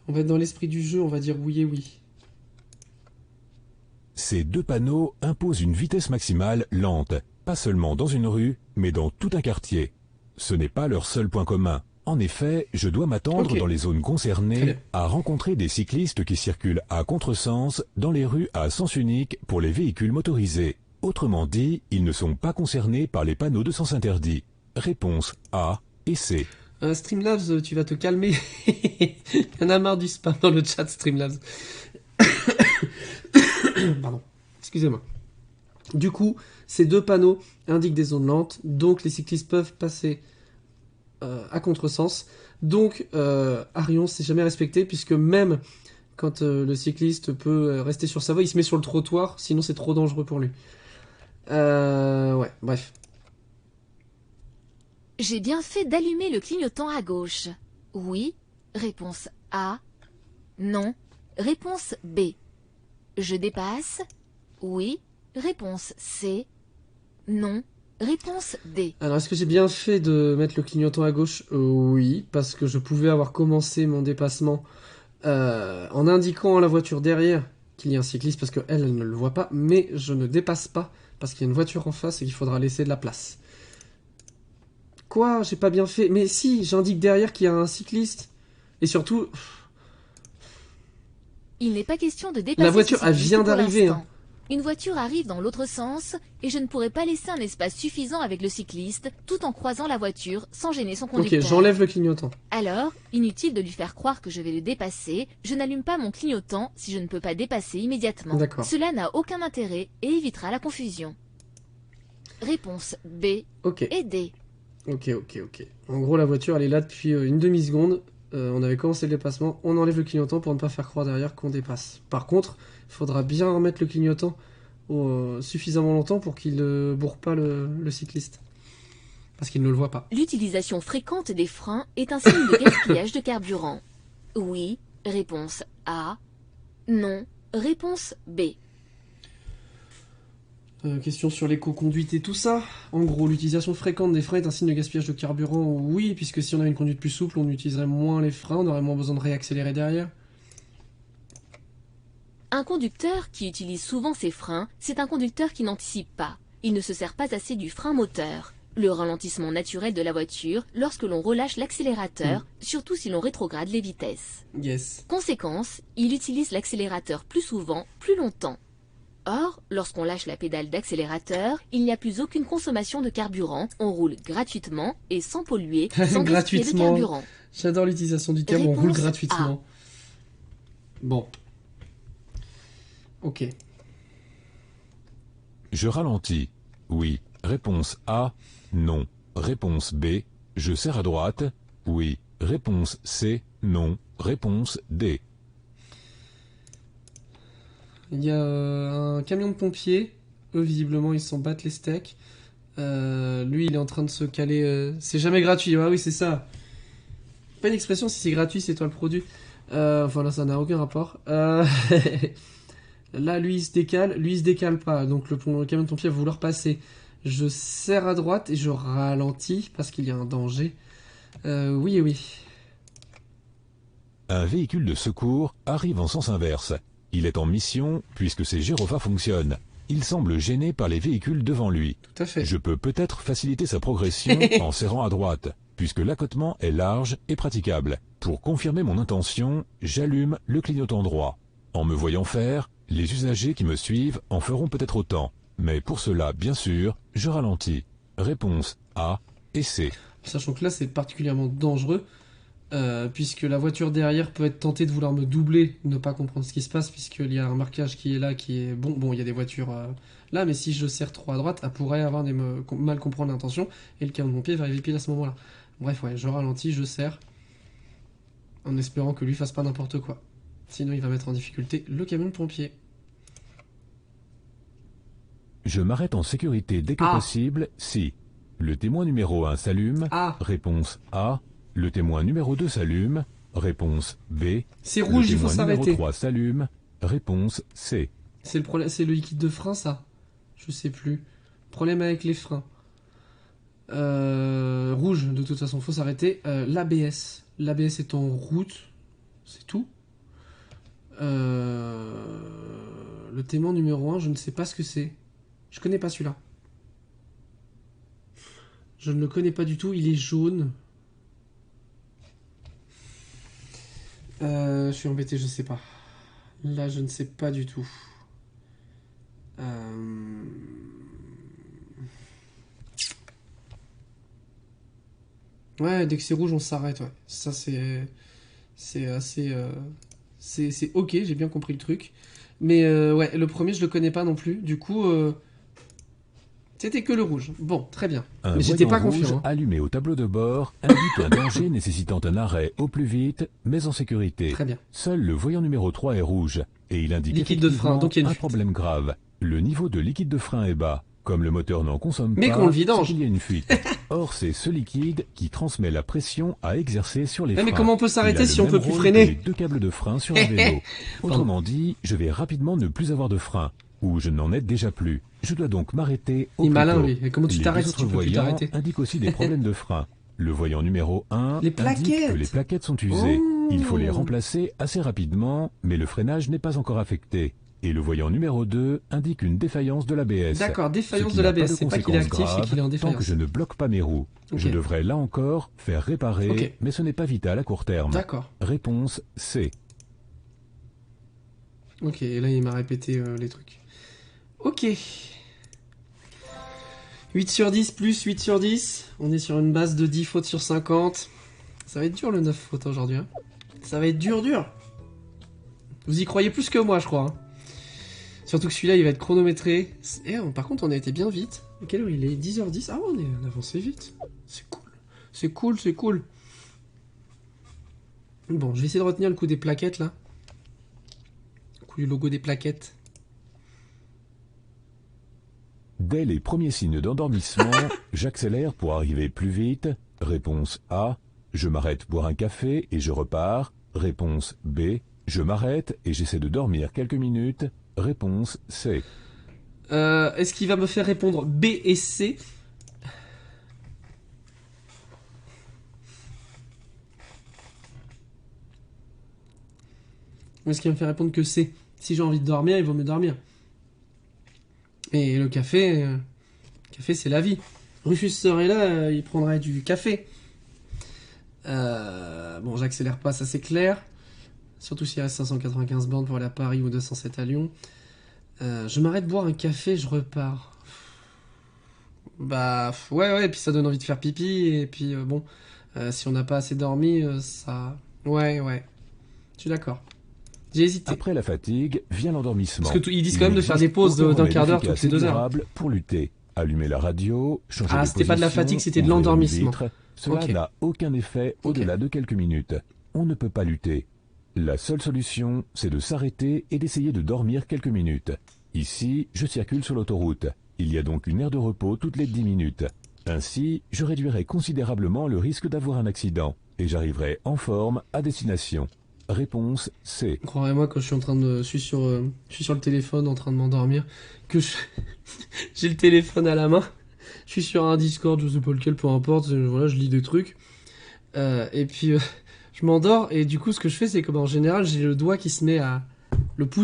On va être dans l'esprit du jeu, on va dire oui et oui. Ces deux panneaux imposent une vitesse maximale lente, pas seulement dans une rue, mais dans tout un quartier. Ce n'est pas leur seul point commun. En effet, je dois m'attendre dans les zones concernées à rencontrer des cyclistes qui circulent à contresens dans les rues à sens unique pour les véhicules motorisés. Autrement dit, ils ne sont pas concernés par les panneaux de sens interdit. Réponse A et C. Streamlabs, tu vas te calmer. Il y en a marre du spam dans le chat, Streamlabs. Pardon, excusez-moi. Du coup, ces deux panneaux indiquent des zones lentes, donc les cyclistes peuvent passer à contresens. Donc, Arion s'est jamais respecté, puisque même quand le cycliste peut rester sur sa voie, il se met sur le trottoir, sinon c'est trop dangereux pour lui. Ouais, bref. J'ai bien fait d'allumer le clignotant à gauche. Oui. Réponse A. Non. Réponse B. Je dépasse. Oui. Réponse C. Non. Réponse D. Alors, est-ce que j'ai bien fait de mettre le clignotant à gauche? Oui, parce que je pouvais avoir commencé mon dépassement en indiquant à la voiture derrière qu'il y a un cycliste, parce qu'elle, elle ne le voit pas, mais je ne dépasse pas, parce qu'il y a une voiture en face et qu'il faudra laisser de la place. Quoi? J'ai pas bien fait? Mais si, j'indique derrière qu'il y a un cycliste. Et surtout... Il n'est pas question de dépasser la voiture, ce elle cycliste vient pour d'arriver. l'instant. Une voiture arrive dans l'autre sens et je ne pourrai pas laisser un espace suffisant avec le cycliste tout en croisant la voiture sans gêner son conducteur. Ok, j'enlève le clignotant. Alors, inutile de lui faire croire que je vais le dépasser, je n'allume pas mon clignotant si je ne peux pas dépasser immédiatement. D'accord. Cela n'a aucun intérêt et évitera la confusion. Réponse B et D. Ok. En gros, la voiture, elle est là depuis une demi-seconde. On avait commencé le dépassement. On enlève le clignotant pour ne pas faire croire derrière qu'on dépasse. Par contre, il faudra bien remettre le clignotant suffisamment longtemps pour qu'il ne bourre pas le cycliste. Parce qu'il ne le voit pas. L'utilisation fréquente des freins est un signe de gaspillage de carburant. Oui. Réponse A. Non. Réponse B. Question sur l'éco-conduite et tout ça. En gros, l'utilisation fréquente des freins est un signe de gaspillage de carburant. Oui, puisque si on avait une conduite plus souple, on utiliserait moins les freins, on aurait moins besoin de réaccélérer derrière. Un conducteur qui utilise souvent ses freins, c'est un conducteur qui n'anticipe pas. Il ne se sert pas assez du frein moteur, le ralentissement naturel de la voiture lorsque l'on relâche l'accélérateur, surtout si l'on rétrograde les vitesses. Yes. Conséquence, il utilise l'accélérateur plus souvent, plus longtemps. Or, lorsqu'on lâche la pédale d'accélérateur, il n'y a plus aucune consommation de carburant, on roule gratuitement et sans polluer, sans gaspiller de carburant. J'adore l'utilisation du terme, on roule gratuitement. Bon. Ok. Je ralentis. Oui. Réponse A. Non. Réponse B. Je serre à droite. Oui. Réponse C. Non. Réponse D. Il y a un camion de pompiers. Eux, visiblement, ils s'en battent les steaks. Lui, il est en train de se caler. C'est jamais gratuit. Ah oui, c'est ça. Pas une expression, si c'est gratuit, c'est toi le produit. Enfin, là, ça n'a aucun rapport. Là, lui, il se décale pas. Donc, le camion de pompier va vouloir passer. Je serre à droite et je ralentis parce qu'il y a un danger. Oui et oui. Un véhicule de secours arrive en sens inverse. Il est en mission puisque ses gyrophares fonctionnent. Il semble gêné par les véhicules devant lui. Tout à fait. Je peux peut-être faciliter sa progression en serrant à droite, puisque l'accotement est large et praticable. Pour confirmer mon intention, j'allume le clignotant droit. En me voyant faire, les usagers qui me suivent en feront peut-être autant. Mais pour cela, bien sûr, je ralentis. Réponse A et C. Sachant que là, c'est particulièrement dangereux, puisque la voiture derrière peut être tentée de vouloir me doubler, ne pas comprendre ce qui se passe, puisqu'il y a un marquage qui est là, qui est bon. Bon, il y a des voitures là, mais si je serre trop à droite, elle pourrait avoir mal comprendre l'intention, et le camion de mon pied va arriver pile à ce moment-là. Bref, ouais, je ralentis, je serre, en espérant que lui fasse pas n'importe quoi. Sinon, il va mettre en difficulté le camion de pompier. Je m'arrête en sécurité dès que possible si le témoin numéro 1 s'allume, réponse A. Le témoin numéro 2 s'allume, réponse B. C'est rouge, il faut s'arrêter. Le témoin numéro 3 s'allume, réponse C. C'est le problème, c'est le liquide de frein, ça. Je sais plus. Problème avec les freins. Rouge, de toute façon, faut s'arrêter. L'ABS. L'ABS est en route. C'est tout. Le témoin numéro 1, je ne sais pas ce que c'est. Je connais pas celui-là. Je ne le connais pas du tout, il est jaune. Je suis embêté, je sais pas. Là, je ne sais pas du tout. Ouais, dès que c'est rouge, on s'arrête, ouais. Ça, c'est assez... C'est ok, j'ai bien compris le truc. Mais ouais, le premier, je le connais pas non plus. Du coup... C'était que le rouge. Bon, très bien. Un mais j'étais pas voyant confiant. rouge allumé au tableau de bord indique un danger nécessitant un arrêt au plus vite, mais en sécurité. Très bien. Seul le voyant numéro 3 est rouge, et il indique liquide de frein, donc il y a une un fuite. problème grave. Le niveau de liquide de frein est bas. Comme le moteur n'en consomme Mais pas, qu'on le vidange. c'est qu'il y a une fuite. Or, c'est ce liquide qui transmet la pression à exercer sur les freins. Mais comment on peut s'arrêter si on peut plus Il a le même freiner rôle que les deux câbles de frein sur un vélo. Autrement dit, je vais rapidement ne plus avoir de frein, ou je n'en ai déjà plus. Je dois donc m'arrêter au Il est plus malin, tôt. lui. Et comment tu t'arrêtes si tu peux plus voyants t'arrêter? indiquent aussi des problèmes de frein. Le voyant numéro 1 Les indique plaquettes. que les plaquettes sont usées. Oh. Il faut les remplacer assez rapidement, mais le freinage n'est pas encore affecté. Et le voyant numéro 2 indique une défaillance de l'ABS. D'accord, défaillance Ce qui de n'a l'ABS. de C'est pas qu'il est actif, conséquences c'est qu'il est en graves tant défaillance. que je ne bloque pas mes roues. Ok. Je devrais là encore faire réparer, Ok. mais ce n'est pas vital à court terme. D'accord. Réponse C. Ok, et là il m'a répété les trucs. Ok. 8 sur 10 plus 8 sur 10. On est sur une base de 10 fautes sur 50. Ça va être dur le 9 fautes aujourd'hui. Hein. Ça va être dur. Vous y croyez plus que moi, je crois. Hein. Surtout que celui-là, il va être chronométré. Par contre, on a été bien vite. À quelle heure il est 10h10. Ah, on a avancé vite. C'est cool. Bon, je vais essayer de retenir le coup des plaquettes, là. Le coup du logo des plaquettes. Dès les premiers signes d'endormissement, j'accélère pour arriver plus vite. Réponse A. Je m'arrête boire un café et je repars. Réponse B. Je m'arrête et j'essaie de dormir quelques minutes. Réponse C. Est-ce qu'il va me faire répondre B et C? Ou est-ce qu'il va me faire répondre que C? Si j'ai envie de dormir, il vaut mieux dormir. Et le café, c'est la vie. Rufus serait là, il prendrait du café. Bon, j'accélère pas, ça c'est clair. Surtout s'il reste 595 bornes pour aller à Paris ou 207 à Lyon. Je m'arrête boire un café, je repars. Bah, ouais, puis ça donne envie de faire pipi. Et puis, bon, si on n'a pas assez dormi, ça... Ouais, je suis d'accord. J'ai hésité. Après la fatigue, vient l'endormissement. Parce qu'ils disent quand même de faire des pauses d'un quart d'heure toutes les 2 heures. Pour lutter. Allumer la radio, changer de c'était pas de la position, fatigue, c'était de ouvrir une l'endormissement. vitre. Cela Ok. n'a aucun effet au-delà de quelques minutes. On ne peut pas lutter. La seule solution, c'est de s'arrêter et d'essayer de dormir quelques minutes. Ici, je circule sur l'autoroute. Il y a donc une aire de repos toutes les 10 minutes. Ainsi, je réduirai considérablement le risque d'avoir un accident et j'arriverai en forme à destination. Réponse C. Croirez-moi, quand je suis sur le téléphone en train de m'endormir, j'ai le téléphone à la main, je suis sur un Discord, je sais pas lequel, peu importe, voilà, je lis des trucs, et puis je m'endors, et du coup, ce que je fais, c'est que en général, j'ai le pouce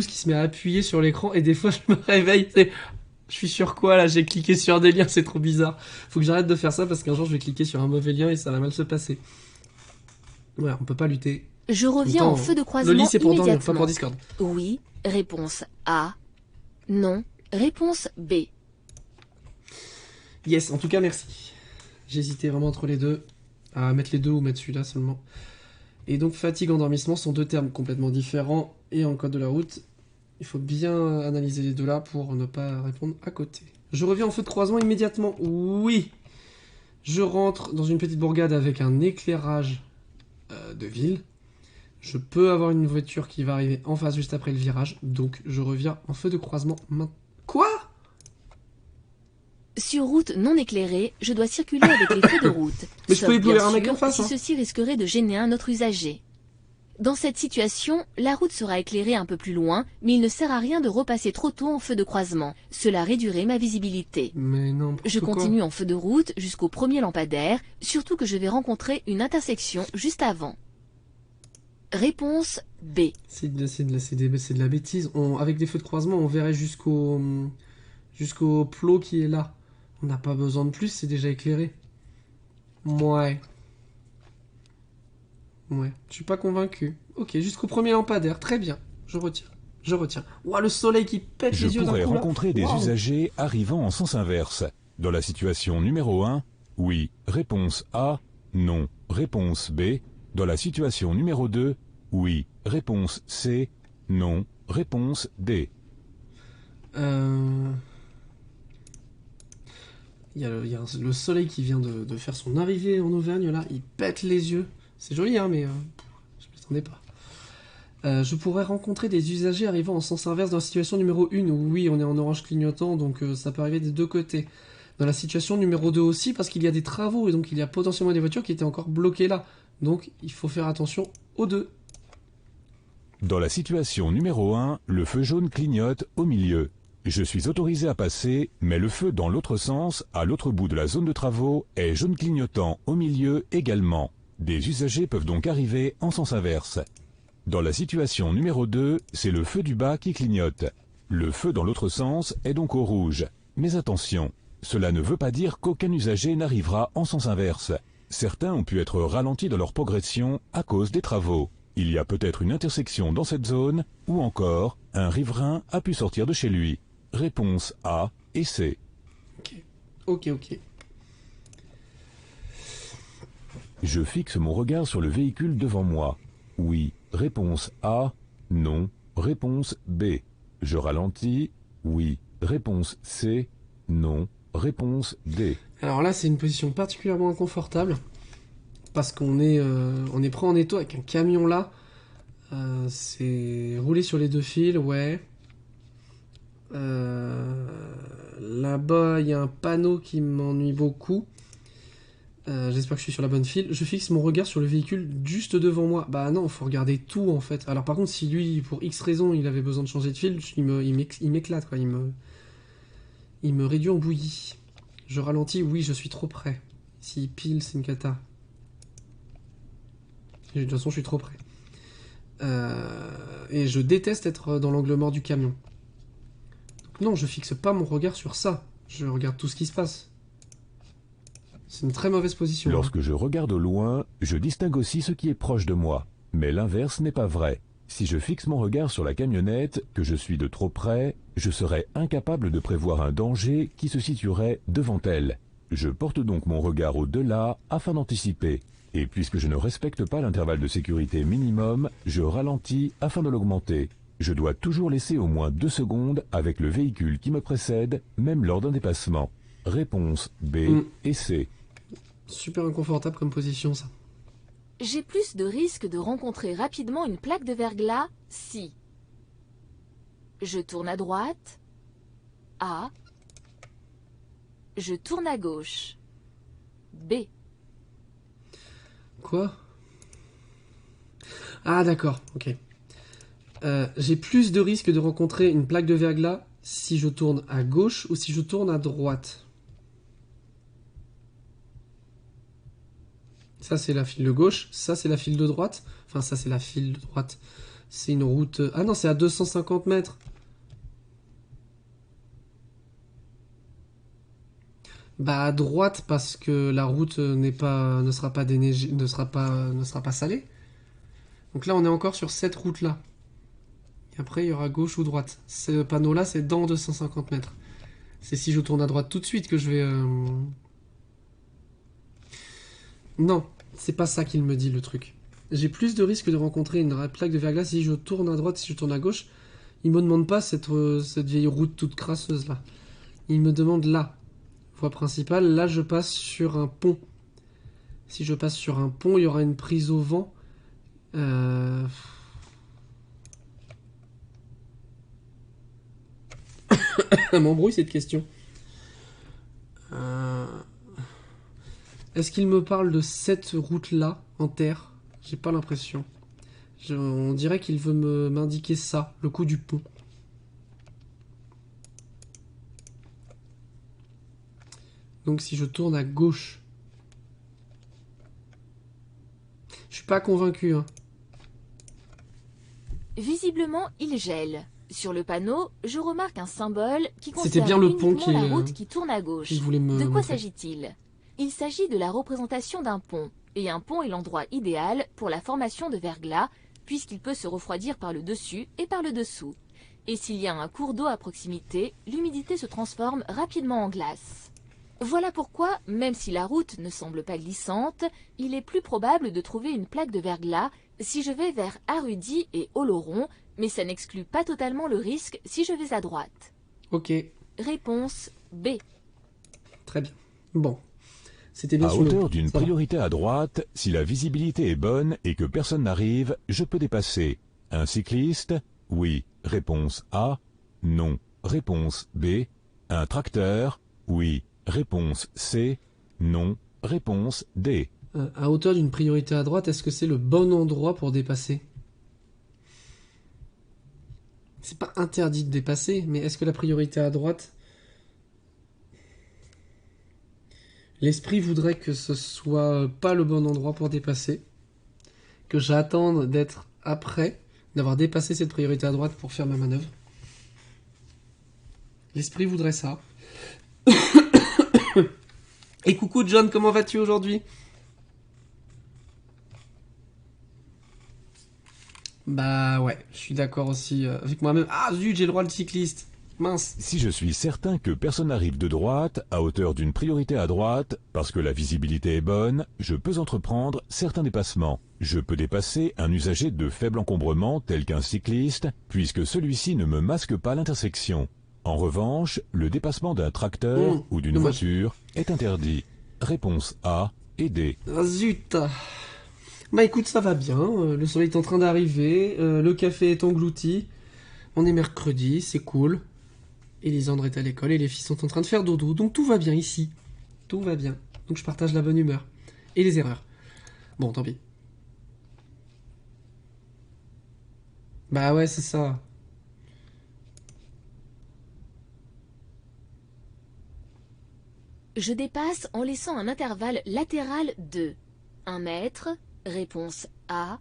qui se met à appuyer sur l'écran, et des fois, je me réveille, je suis sur quoi là? J'ai cliqué sur des liens, c'est trop bizarre. Faut que j'arrête de faire ça parce qu'un jour, je vais cliquer sur un mauvais lien et ça va mal se passer. Ouais, on peut pas lutter. Je reviens Temps, en feu de le croisement lit, c'est pour dormir, pas immédiatement. pour Discord. Oui, réponse A. Non, réponse B. Yes, en tout cas, merci. J'hésitais vraiment entre les deux, à mettre les deux ou mettre celui-là seulement. Et donc, fatigue, endormissement sont deux termes complètement différents. Et en code de la route, il faut bien analyser les deux là pour ne pas répondre à côté. Je reviens en feu de croisement immédiatement. Oui. Je rentre dans une petite bourgade avec un éclairage de ville. Je peux avoir une voiture qui va arriver en face juste après le virage. Donc, je reviens en feu de croisement maintenant. Quoi? Sur route non éclairée, je dois circuler avec les feux de route. Mais je Sauf peux éblouir bien un mec sûr en face, si hein. ceci risquerait de gêner un autre usager. Dans cette situation, la route sera éclairée un peu plus loin, mais il ne sert à rien de repasser trop tôt en feu de croisement. Cela réduirait ma visibilité. Mais non, Je continue en feu de route jusqu'au premier lampadaire, surtout que je vais rencontrer une intersection juste avant. Réponse B. C'est de la bêtise. Avec des feux de croisement, on verrait jusqu'au plot qui est là. On n'a pas besoin de plus, c'est déjà éclairé. Ouais. Ouais, je suis pas convaincu. Ok, jusqu'au premier lampadaire, très bien. Je retiens. Ouah, le soleil qui pète Je les yeux d'un pourrais coup, là. rencontrer des Waouh. usagers arrivant en sens inverse. Dans la situation numéro 1, oui. Réponse A. Non. Réponse B. Dans la situation numéro 2, oui. Réponse C. Non. Réponse D. Il y a le soleil qui vient de faire son arrivée en Auvergne, là. Il pète les yeux. C'est joli, hein, mais je m'attendais pas. Je pourrais rencontrer des usagers arrivant en sens inverse dans la situation numéro 1. Oui, on est en orange clignotant, donc ça peut arriver des deux côtés. Dans la situation numéro 2 aussi, parce qu'il y a des travaux, et donc il y a potentiellement des voitures qui étaient encore bloquées là. Donc il faut faire attention aux deux. Dans la situation numéro 1, le feu jaune clignote au milieu. Je suis autorisé à passer, mais le feu dans l'autre sens, à l'autre bout de la zone de travaux, est jaune clignotant au milieu également. Des usagers peuvent donc arriver en sens inverse. Dans la situation numéro 2, c'est le feu du bas qui clignote. Le feu dans l'autre sens est donc au rouge. Mais attention, cela ne veut pas dire qu'aucun usager n'arrivera en sens inverse. Certains ont pu être ralentis dans leur progression à cause des travaux. Il y a peut-être une intersection dans cette zone, ou encore, un riverain a pu sortir de chez lui. Réponse A et C. Ok. Je fixe mon regard sur le véhicule devant moi. Oui. Réponse A. Non. Réponse B. Je ralentis. Oui. Réponse C. Non. Réponse D. Alors là, c'est une position particulièrement inconfortable. Parce qu'on est pris en étau avec un camion là. C'est rouler sur les deux fils, ouais. Là-bas, il y a un panneau qui m'ennuie beaucoup. J'espère que je suis sur la bonne file. Je fixe mon regard sur le véhicule juste devant moi. Bah non, faut regarder tout en fait. Alors par contre, si lui, pour X raison, il avait besoin de changer de fil, il m'éclate quoi. Il me réduit en bouillie. Je ralentis, oui, je suis trop près. S'il pile, c'est une cata. Et de toute façon, je suis trop près. Et je déteste être dans l'angle mort du camion. Donc non, je fixe pas mon regard sur ça. Je regarde tout ce qui se passe. C'est une très mauvaise position. Lorsque je regarde au loin, je distingue aussi ce qui est proche de moi. Mais l'inverse n'est pas vrai. Si je fixe mon regard sur la camionnette, que je suis de trop près, je serais incapable de prévoir un danger qui se situerait devant elle. Je porte donc mon regard au-delà afin d'anticiper. Et puisque je ne respecte pas l'intervalle de sécurité minimum, je ralentis afin de l'augmenter. Je dois toujours laisser au moins 2 secondes avec le véhicule qui me précède, même lors d'un dépassement. Réponse B et C. Super inconfortable comme position, ça. J'ai plus de risques de rencontrer rapidement une plaque de verglas si je tourne à droite, A, je tourne à gauche, B. Quoi? Ah d'accord, ok. J'ai plus de risques de rencontrer une plaque de verglas si je tourne à gauche ou si je tourne à droite. Ça c'est la file de gauche, ça c'est la file de droite. Enfin ça c'est la file de droite. C'est une route... Ah non, c'est à 250 mètres. Bah à droite parce que la route ne sera pas déneigée, ne sera pas salée. Donc là on est encore sur cette route là. Et après il y aura gauche ou droite. Ce panneau là c'est dans 250 mètres. C'est si je tourne à droite tout de suite que je vais... Non, c'est pas ça qu'il me dit le truc. J'ai plus de risques de rencontrer une plaque de verglas si je tourne à droite, si je tourne à gauche. Il me demande pas cette vieille route toute crasseuse là. Il me demande là. Voie principale, là je passe sur un pont. Si je passe sur un pont, il y aura une prise au vent. Elle m'embrouille cette question. Est-ce qu'il me parle de cette route-là, en terre? J'ai pas l'impression. On dirait qu'il veut m'indiquer ça, le coup du pont. Donc si je tourne à gauche... Je suis pas convaincu, hein. Visiblement, il gèle. Sur le panneau, je remarque un symbole qui C'était concerne bien le pont uniquement la route qui tourne à gauche. qu'il voulait me De quoi montrer. s'agit-il? Il s'agit de la représentation d'un pont, et un pont est l'endroit idéal pour la formation de verglas, puisqu'il peut se refroidir par le dessus et par le dessous. Et s'il y a un cours d'eau à proximité, l'humidité se transforme rapidement en glace. Voilà pourquoi, même si la route ne semble pas glissante, il est plus probable de trouver une plaque de verglas si je vais vers Arudi et Oloron, mais ça n'exclut pas totalement le risque si je vais à droite. Ok, Réponse B. très bien. Bon. C'était bien À sûr le hauteur pont, d'une ça va. priorité à droite, si la visibilité est bonne et que personne n'arrive, je peux dépasser. Un cycliste? Oui. Réponse A. Non. Réponse B. Un tracteur? Oui. Réponse C. Non. Réponse D. À hauteur d'une priorité à droite, est-ce que c'est le bon endroit pour dépasser? C'est pas interdit de dépasser, mais est-ce que la priorité à droite... L'esprit voudrait que ce soit pas le bon endroit pour dépasser, que j'attende d'être après, d'avoir dépassé cette priorité à droite pour faire ma manœuvre. L'esprit voudrait ça. Et coucou John, comment vas-tu aujourd'hui? Bah ouais, je suis d'accord aussi avec moi-même. Ah zut, j'ai le droit de cycliste. Mince. Si je suis certain que personne n'arrive de droite, à hauteur d'une priorité à droite, parce que la visibilité est bonne, je peux entreprendre certains dépassements. Je peux dépasser un usager de faible encombrement tel qu'un cycliste, puisque celui-ci ne me masque pas l'intersection. En revanche, le dépassement d'un tracteur ou d'une dommage. voiture est interdit. Réponse A et D. Ah zut. Bah écoute, ça va bien. Le soleil est en train d'arriver. Le café est englouti. On est mercredi, c'est cool. Elisandre est à l'école et les filles sont en train de faire dodo. Donc tout va bien ici. Tout va bien. Donc je partage la bonne humeur. Et les erreurs. Bon, tant pis. Bah ouais, c'est ça. Je dépasse en laissant un intervalle latéral de 1 mètre, réponse A,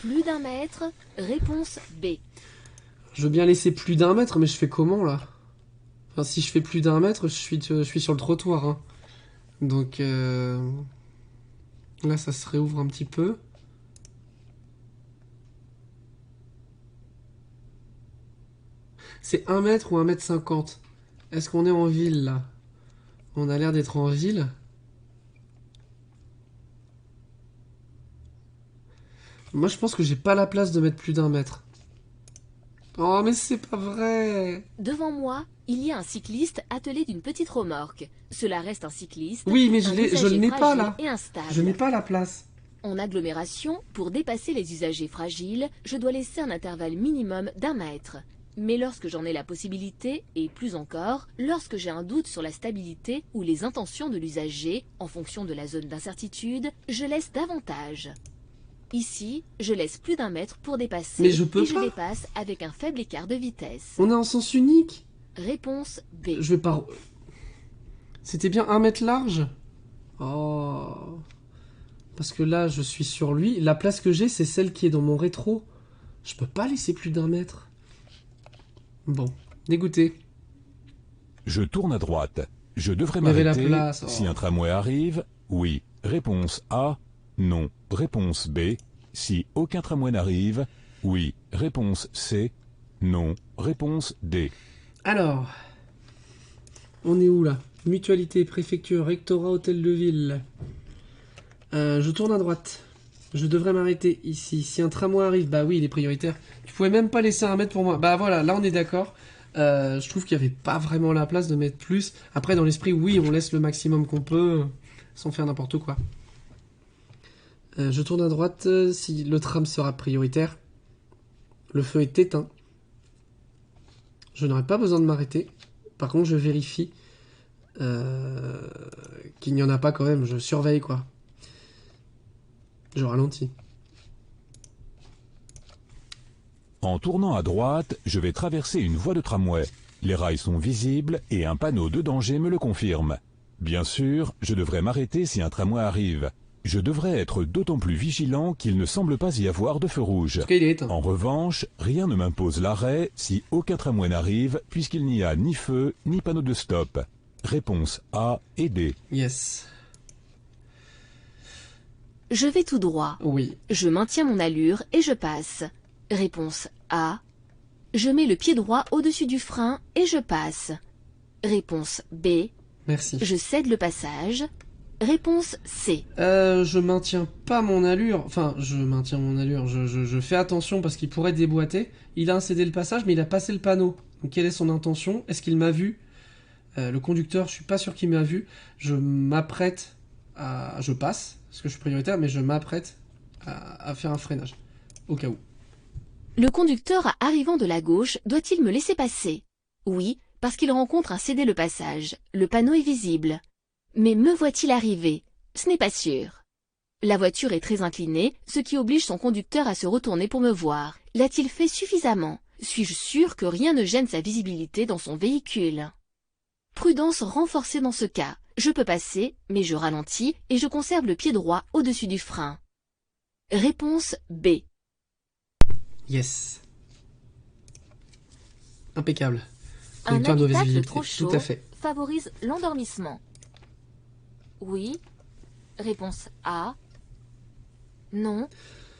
plus d'1 mètre, réponse B. Je veux bien laisser plus d'1 mètre, mais je fais comment là? Enfin, si je fais plus d'1 mètre, je suis sur le trottoir. Hein. Donc là, ça se réouvre un petit peu. C'est 1 mètre ou 1 mètre 50? Est-ce qu'on est en ville là? On a l'air d'être en ville. Moi, je pense que j'ai pas la place de mettre plus d'1 mètre. Oh, mais c'est pas vrai! Devant moi, il y a un cycliste attelé d'une petite remorque. Cela reste un cycliste, Oui, mais un je usager l'ai pas fragile là. et instable. Je n'ai pas la place. En agglomération, pour dépasser les usagers fragiles, je dois laisser un intervalle minimum d'1 mètre. Mais lorsque j'en ai la possibilité, et plus encore, lorsque j'ai un doute sur la stabilité ou les intentions de l'usager, en fonction de la zone d'incertitude, je laisse davantage. Ici, je laisse plus d'1 mètre pour dépasser Mais je peux et je pas. dépasse avec un faible écart de vitesse. On est en sens unique. Réponse B. Je vais pas... C'était bien 1 mètre large? Oh... Parce que là, je suis sur lui. La place que j'ai, c'est celle qui est dans mon rétro. Je peux pas laisser plus d'1 mètre. Bon, dégoûté. Je tourne à droite. Je devrais Il y avait la m'arrêter place, oh. si un tramway arrive. Oui. Réponse A. Non. Réponse B. Si aucun tramway n'arrive. Oui. Réponse C. Non. Réponse D. Alors, on est où là? Mutualité, préfecture, rectorat, hôtel de ville. Je tourne à droite. Je devrais m'arrêter ici. Si un tramway arrive, bah oui, il est prioritaire. Tu pouvais même pas laisser 1 mètre pour moi. Bah voilà, là on est d'accord. Je trouve qu'il n'y avait pas vraiment la place de mettre plus. Après, dans l'esprit, oui, on laisse le maximum qu'on peut, sans faire n'importe quoi. Je tourne à droite. Si le tram sera prioritaire, le feu est éteint. Je n'aurai pas besoin de m'arrêter. Par contre, je vérifie qu'il n'y en a pas quand même. Je surveille, quoi. Je ralentis. En tournant à droite, je vais traverser une voie de tramway. Les rails sont visibles et un panneau de danger me le confirme. Bien sûr, je devrais m'arrêter si un tramway arrive. Je devrais être d'autant plus vigilant qu'il ne semble pas y avoir de feu rouge. En tout cas, il est éteint. En revanche, rien ne m'impose l'arrêt si aucun tramway n'arrive, puisqu'il n'y a ni feu ni panneau de stop. Réponse A et D. Yes. Je vais tout droit. Oui. Je maintiens mon allure et je passe. Réponse A. Je mets le pied droit au-dessus du frein et je passe. Réponse B. Merci. Je cède le passage. Réponse C. Je maintiens pas mon allure. Enfin, je maintiens mon allure. Je fais attention parce qu'il pourrait déboîter. Il a incédé le passage, mais il a passé le panneau. Donc, quelle est son intention? Est-ce qu'il m'a vu? Le conducteur, je suis pas sûr qu'il m'a vu. Je m'apprête à... Je passe, parce que je suis prioritaire, mais je m'apprête à faire un freinage. Au cas où. Le conducteur arrivant de la gauche doit-il me laisser passer? Oui, parce qu'il rencontre un cédé le passage. Le panneau est visible. Mais me voit-il arriver? Ce n'est pas sûr. La voiture est très inclinée, ce qui oblige son conducteur à se retourner pour me voir. L'a-t-il fait suffisamment? Suis-je sûr que rien ne gêne sa visibilité dans son véhicule? Prudence renforcée dans ce cas. Je peux passer, mais je ralentis et je conserve le pied droit au-dessus du frein. Réponse B. Yes. Impeccable. Un Conducteur de mauvaise habitacle visibilité. trop chaud Tout à fait. favorise l'endormissement. Oui. Réponse A. Non.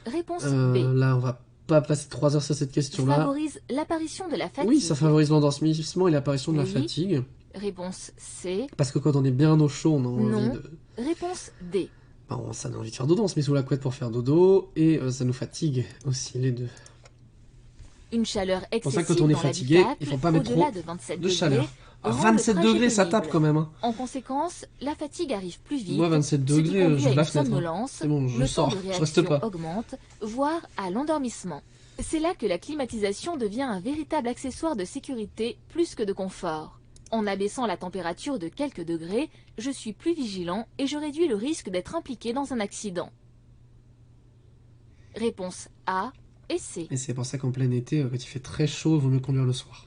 Réponse B. Là, on va pas passer 3 heures sur cette question-là. Favorise l'apparition de la fatigue. Oui, ça favorise l'endormissement et l'apparition de la Oui. fatigue. Réponse C. Parce que quand on est bien au chaud, on a envie Non. de... Réponse D. Bah, ça a envie de faire dodo, on se met sous la couette pour faire dodo, et ça nous fatigue aussi, les deux. Une chaleur pour ça excessive que quand on est dans fatigué, l'habitacle, il faut pas mettre au-delà trop de 27 de degrés, chaleur. À rend 27 le trajet degrés, ça tape pénible. quand même. Hein. En conséquence, la fatigue arrive plus vite. Moi, 27 ce qui degrés, conduit je à la une fenêtre. Hein. somnolence, C'est bon, je le sors, temps de je reste réaction pas. augmente, voire à l'endormissement. C'est là que la climatisation devient un véritable accessoire de sécurité plus que de confort. En abaissant la température de quelques degrés, je suis plus vigilant et je réduis le risque d'être impliqué dans un accident. Réponse A et C. Et c'est pour ça qu'en plein été, quand il fait très chaud, il vaut mieux conduire le soir.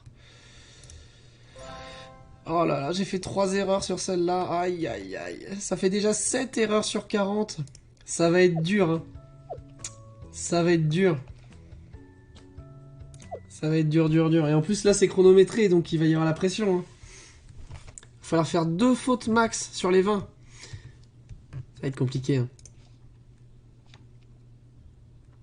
Oh là là, j'ai fait 3 erreurs sur celle-là. Aïe aïe aïe. Ça fait déjà 7 erreurs sur 40. Ça va être dur. Hein. Ça va être dur. Ça va être dur, dur, dur. Et en plus, là, c'est chronométré, donc il va y avoir la pression. Hein. Il va falloir faire 2 fautes max sur les 20. Ça va être compliqué. Hein.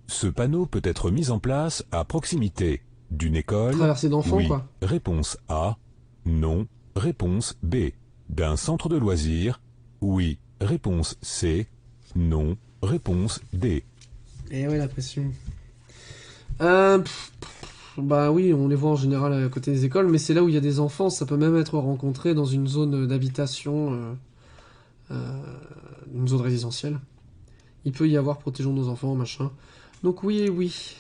Ce panneau peut être mis en place à proximité d'une école. Traversée d'enfants, Oui. quoi. Réponse A. Non. Réponse B. D'un centre de loisirs. Oui. Réponse C. Non. Réponse D. Eh ouais, la pression. Bah oui, on les voit en général à côté des écoles, mais c'est là où il y a des enfants. Ça peut même être rencontré dans une zone d'habitation, une zone résidentielle. Il peut y avoir protégeons nos enfants, machin. Donc oui et oui.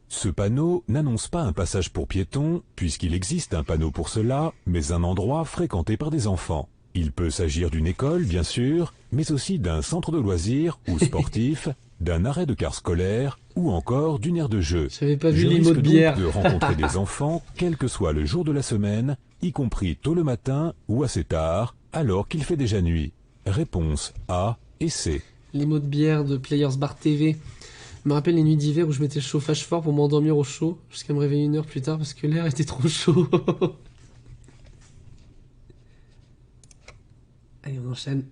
Ce panneau n'annonce pas un passage pour piétons, puisqu'il existe un panneau pour cela, mais un endroit fréquenté par des enfants. Il peut s'agir d'une école, bien sûr, mais aussi d'un centre de loisirs ou sportif, d'un arrêt de car scolaire ou encore d'une aire de jeu. J'avais pas vu Je les risque mots de donc bière. de rencontrer des enfants, quel que soit le jour de la semaine, y compris tôt le matin ou assez tard, alors qu'il fait déjà nuit. Réponse A et C. Les mots de bière de Players Bar TV. Je me rappelle les nuits d'hiver où je mettais le chauffage fort pour m'endormir au chaud, jusqu'à me réveiller 1 heure plus tard parce que l'air était trop chaud. Allez, on enchaîne.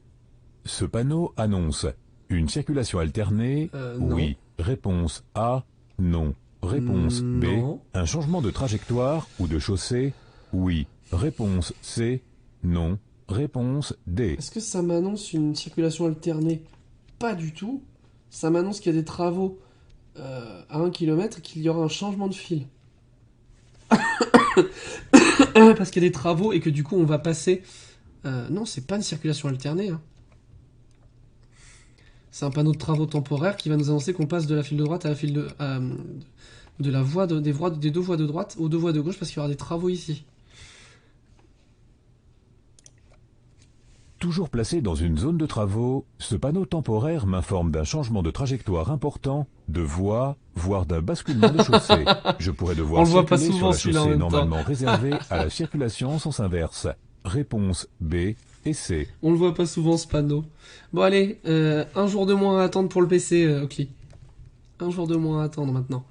Ce panneau annonce une circulation alternée. Non. Oui. Réponse A. Non. Réponse B. Non. Un changement de trajectoire ou de chaussée. Oui. Réponse C. Non. Réponse D. Est-ce que ça m'annonce une circulation alternée? Pas du tout. Ça m'annonce qu'il y a des travaux à 1 km et qu'il y aura un changement de fil. Parce qu'il y a des travaux et que du coup on va passer... non, c'est pas une circulation alternée. Hein. C'est un panneau de travaux temporaires qui va nous annoncer qu'on passe de la file de droite à la file de la voie des 2 voies de droite aux 2 voies de gauche parce qu'il y aura des travaux ici. Toujours placé dans une zone de travaux, ce panneau temporaire m'informe d'un changement de trajectoire important, de voie, voire d'un basculement de chaussée. Je pourrais devoir On le voit pas circuler souvent, sur la celui-là, en chaussée même temps. normalement réservée à la circulation en sens inverse. Réponse B et C. On le voit pas souvent ce panneau. Bon allez, 1 jour de moins à attendre pour le PC, Oakley. 1 jour de moins à attendre maintenant.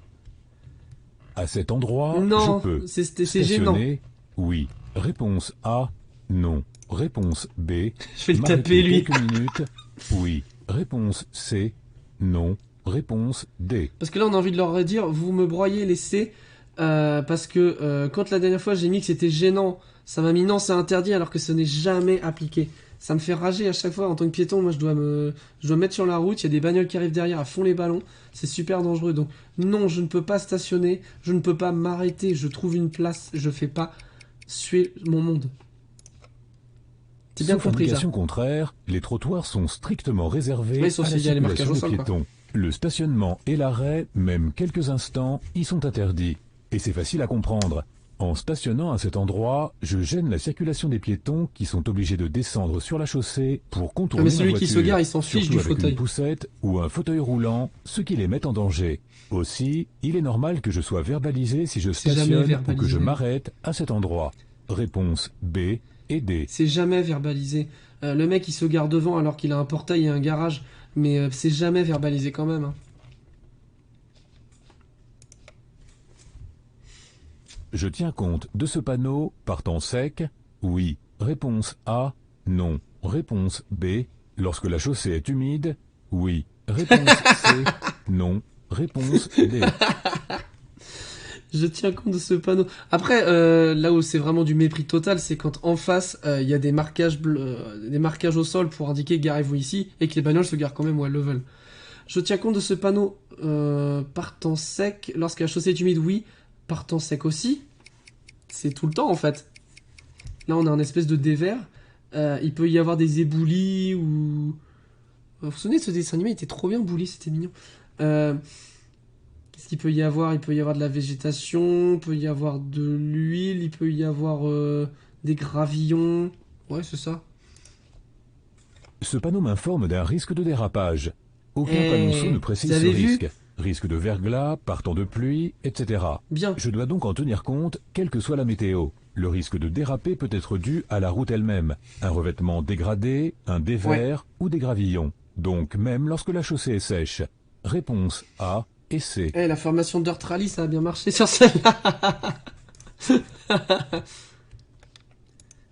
À cet endroit, Non, je peux c'est gênant. stationner. Oui. Réponse A. Non. Réponse B. Je vais le M'arrêter taper lui. quelques minutes. Oui. Réponse C. Non. Réponse D. Parce que là on a envie de leur dire, vous me broyez les C, parce que quand la dernière fois j'ai mis que c'était gênant, ça m'a mis non c'est interdit alors que ce n'est jamais appliqué. Ça me fait rager à chaque fois en tant que piéton, moi je dois me mettre sur la route, il y a des bagnoles qui arrivent derrière à fond les ballons, c'est super dangereux. Donc non, je ne peux pas stationner, je ne peux pas m'arrêter, je trouve une place, je fais pas suer mon monde. C'est bien Sauf compris ça. indication contraire, les trottoirs sont strictement réservés Oui, sauf à la s'il y a les circulation marquages au des sol, quoi. piétons. Le stationnement et l'arrêt, même quelques instants, y sont interdits. Et c'est facile à comprendre. En stationnant à cet endroit, je gêne la circulation des piétons qui sont obligés de descendre sur la chaussée pour contourner Mais celui ma qui se voiture, gare, il s'en fiche surtout du avec fauteuil. une poussette ou un fauteuil roulant, ce qui les met en danger. Aussi, il est normal que je sois verbalisé si je C'est jamais stationne ou que verbalisé. je m'arrête à cet endroit. Réponse B et D. C'est jamais verbalisé. Le mec il se gare devant alors qu'il a un portail et un garage, mais c'est jamais verbalisé quand même. Hein. Je tiens compte de ce panneau par temps sec. Oui. Réponse A. Non. Réponse B. Lorsque la chaussée est humide. Oui. Réponse C. Non. Réponse D. Je tiens compte de ce panneau. Après, là où c'est vraiment du mépris total, c'est quand en face, il y a des marquages au sol pour indiquer garez-vous ici, et que les bagnoles se garent quand même où elles le veulent. Je tiens compte de ce panneau par temps sec. Lorsque la chaussée est humide, oui. Par temps sec aussi. C'est tout le temps en fait. Là, on a un espèce de dévers. Il peut y avoir des éboulis ou... Vous vous souvenez de ce dessin animé? Il était trop bien, Bouli, c'était mignon. Qu'est-ce qu'il peut y avoir? Il peut y avoir de la végétation, il peut y avoir de l'huile, il peut y avoir des gravillons. Ouais, c'est ça. Ce panneau m'informe d'un risque de dérapage. Aucun panneau ne précise vous ce avez vu risque. Risque de verglas, par temps de pluie, etc. Bien. Je dois donc en tenir compte, quelle que soit la météo. Le risque de déraper peut être dû à la route elle-même, un revêtement dégradé, un dévers ou des gravillons. Donc même lorsque la chaussée est sèche. Réponse A et C. Eh, la formation Dirt Rally, ça a bien marché sur celle-là.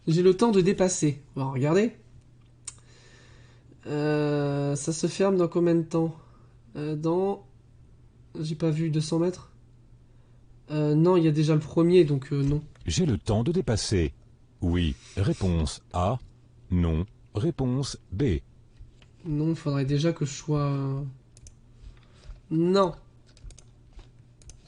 J'ai le temps de dépasser. Bon, regardez. Ça se ferme dans combien de temps? Dans... J'ai pas vu, 200 mètres? Non, il y a déjà le premier, donc non. J'ai le temps de dépasser. Oui. Réponse A. Non. Réponse B. Non, il faudrait déjà que je sois... Non.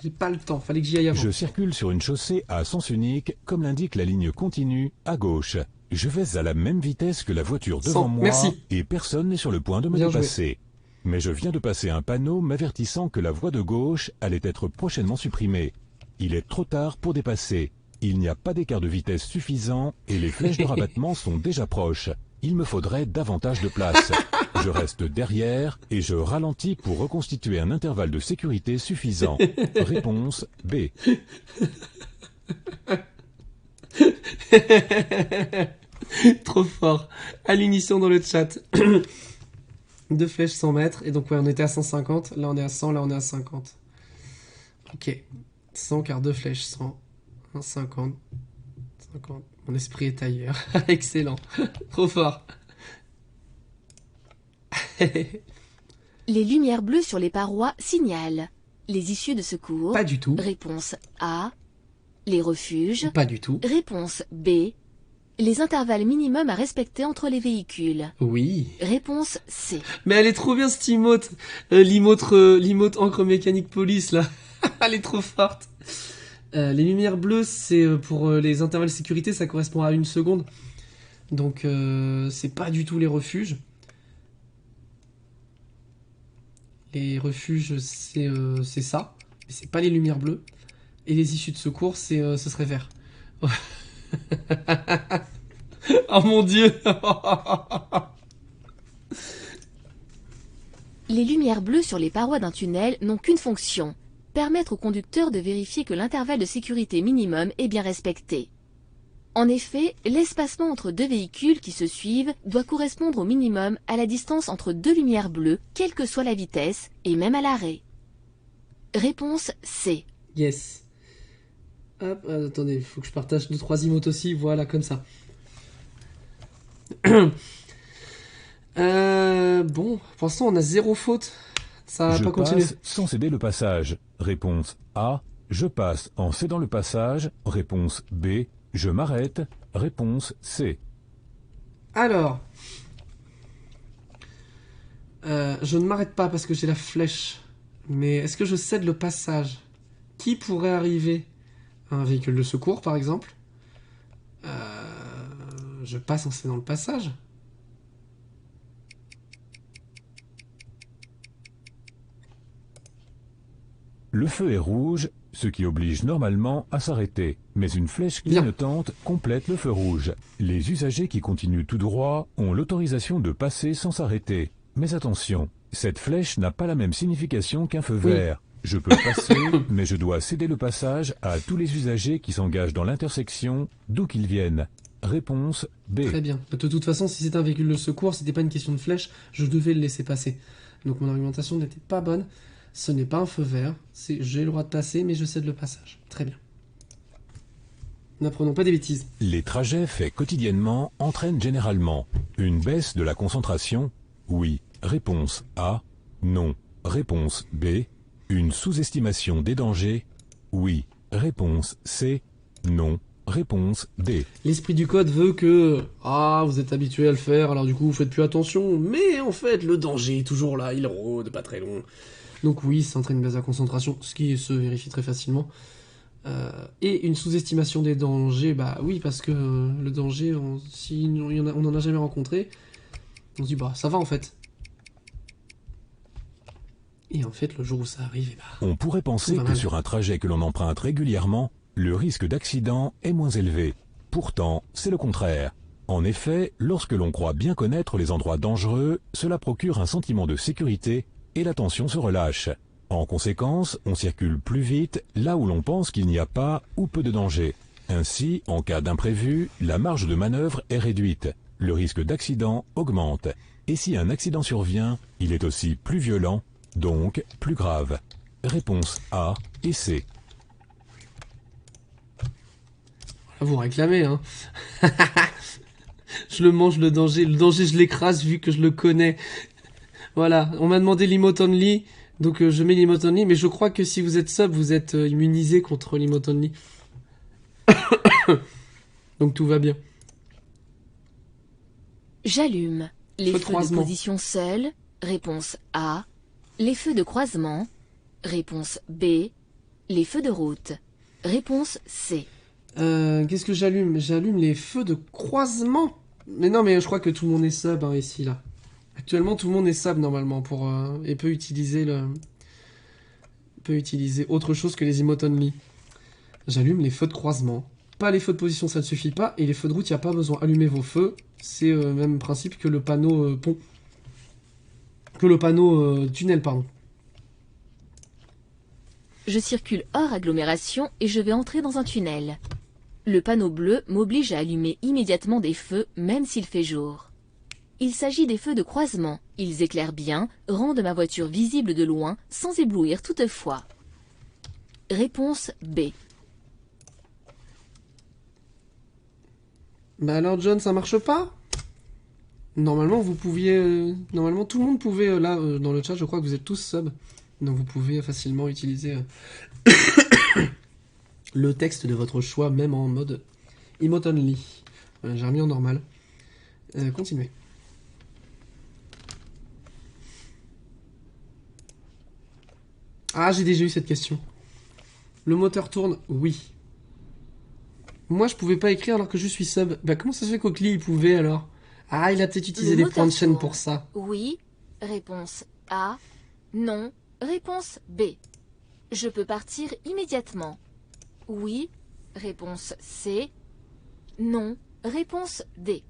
J'ai pas le temps, fallait que j'y aille avant. Je circule sur une chaussée à sens unique, comme l'indique la ligne continue, à gauche. Je vais à la même vitesse que la voiture devant 100, moi, merci. et personne n'est sur le point de me Bien dépasser. Mais je viens de passer un panneau m'avertissant que la voie de gauche allait être prochainement supprimée. Il est trop tard pour dépasser. Il n'y a pas d'écart de vitesse suffisant et les flèches de rabattement sont déjà proches. Il me faudrait davantage de place. Je reste derrière et je ralentis pour reconstituer un intervalle de sécurité suffisant. Réponse B. Trop fort. À l'unition dans le chat. 2 flèches 100 mètres. Et donc, ouais, on était à 150. Là, on est à 100. Là, on est à 50. Ok. 100 car 2 flèches 100. 50. 50. Mon esprit est ailleurs. Excellent. Trop fort. Les lumières bleues sur les parois signalent les issues de secours. Pas du tout. Réponse A. Les refuges. Pas du tout. Réponse B. Les intervalles minimums à respecter entre les véhicules. Oui. Réponse C. Mais elle est trop bien cette emote. L'emote encre mécanique police là. Elle est trop forte. Les lumières bleues, c'est pour les intervalles sécurité, ça correspond à 1 seconde. Donc c'est pas du tout les refuges. Les refuges, c'est ça. Mais c'est pas les lumières bleues. Et les issues de secours, ce serait vert. Oh mon dieu. Les lumières bleues sur les parois d'un tunnel n'ont qu'une fonction, permettre au conducteur de vérifier que l'intervalle de sécurité minimum est bien respecté. En effet, l'espacement entre 2 véhicules qui se suivent doit correspondre au minimum à la distance entre 2 lumières bleues, quelle que soit la vitesse, et même à l'arrêt. Réponse C. Yes. Hop, attendez, il faut que je partage 2-3 emotes aussi, voilà, comme ça. Bon, pour l'instant, on a 0 faute. Ça va Je pas continuer. passe sans céder le passage. Réponse A. Je passe en cédant le passage. Réponse B. Je m'arrête. Réponse C. Alors, je ne m'arrête pas parce que j'ai la flèche. Mais est-ce que je cède le passage? Qui pourrait arriver? Un véhicule de secours, par exemple. Je passe en cédant le passage. Le feu est rouge, ce qui oblige normalement à s'arrêter. Mais une flèche Bien. clignotante complète le feu rouge. Les usagers qui continuent tout droit ont l'autorisation de passer sans s'arrêter. Mais attention, cette flèche n'a pas la même signification qu'un feu Oui. vert. Je peux passer, mais je dois céder le passage à tous les usagers qui s'engagent dans l'intersection, d'où qu'ils viennent. Réponse B. Très bien. De toute façon, si c'était un véhicule de secours, c'était pas une question de flèche, je devais le laisser passer. Donc mon argumentation n'était pas bonne. Ce n'est pas un feu vert. C'est j'ai le droit de passer, mais je cède le passage. Très bien. N'apprenons pas des bêtises. Les trajets faits quotidiennement entraînent généralement une baisse de la concentration. Oui. Réponse A. Non. Réponse B. Une sous-estimation des dangers. Oui. Réponse C. Non. Réponse D. L'esprit du code veut que vous êtes habitué à le faire, alors du coup vous faites plus attention. Mais en fait, le danger est toujours là, il rôde, pas très long. Donc oui, ça entraîne une baisse de la concentration, ce qui se vérifie très facilement. Et une sous-estimation des dangers, bah oui, parce que le danger, si on n'en a jamais rencontré, on se dit bah ça va en fait. Et en fait, le jour où ça arrive, eh bah, On pourrait penser tout va que mal. sur un trajet que l'on emprunte régulièrement, le risque d'accident est moins élevé. Pourtant, c'est le contraire. En effet, lorsque l'on croit bien connaître les endroits dangereux, cela procure un sentiment de sécurité et la tension se relâche. En conséquence, on circule plus vite là où l'on pense qu'il n'y a pas ou peu de danger. Ainsi, en cas d'imprévu, la marge de manœuvre est réduite. Le risque d'accident augmente. Et si un accident survient, il est aussi plus violent, donc plus grave. Réponse A et C. Vous réclamez, hein. Je le mange, le danger. Le danger, je l'écrase vu que je le connais. Voilà, on m'a demandé l'emote only, donc je mets l'emote only, mais je crois que si vous êtes sub, vous êtes immunisé contre l'emote only. Donc tout va bien. J'allume. Les Feu de feux de croisement. position seuls. Réponse A. Les feux de croisement. Réponse B. Les feux de route. Réponse C. Qu'est-ce que j'allume? J'allume les feux de croisement. Mais non, mais je crois que tout le monde est sub hein, ici, là. Actuellement, tout le monde est sub normalement pour et peut utiliser autre chose que les emote only. J'allume les feux de croisement. Pas les feux de position, ça ne suffit pas. Et les feux de route, il n'y a pas besoin. Allumez vos feux. C'est le même principe que le panneau pont. Que le panneau tunnel, pardon. Je circule hors agglomération et je vais entrer dans un tunnel. Le panneau bleu m'oblige à allumer immédiatement des feux, même s'il fait jour. Il s'agit des feux de croisement. Ils éclairent bien, rendent ma voiture visible de loin, sans éblouir toutefois. Réponse B. Bah alors, John, ça marche pas? Normalement, vous pouviez... normalement, tout le monde pouvait... là, dans le chat, je crois que vous êtes tous sub. Donc, vous pouvez facilement utiliser le texte de votre choix, même en mode emote only. Voilà, j'ai remis en normal. Continuez. Ah, j'ai déjà eu cette question. Le moteur tourne? Oui. Moi, je pouvais pas écrire alors que je suis sub. Bah, comment ça se fait qu'Oakley, il pouvait alors? Ah, il a peut-être utilisé Le des points de moteur chaîne tourne. pour ça. Oui. Réponse A. Non. Réponse B. Je peux partir immédiatement. Oui. Réponse C. Non. Réponse D.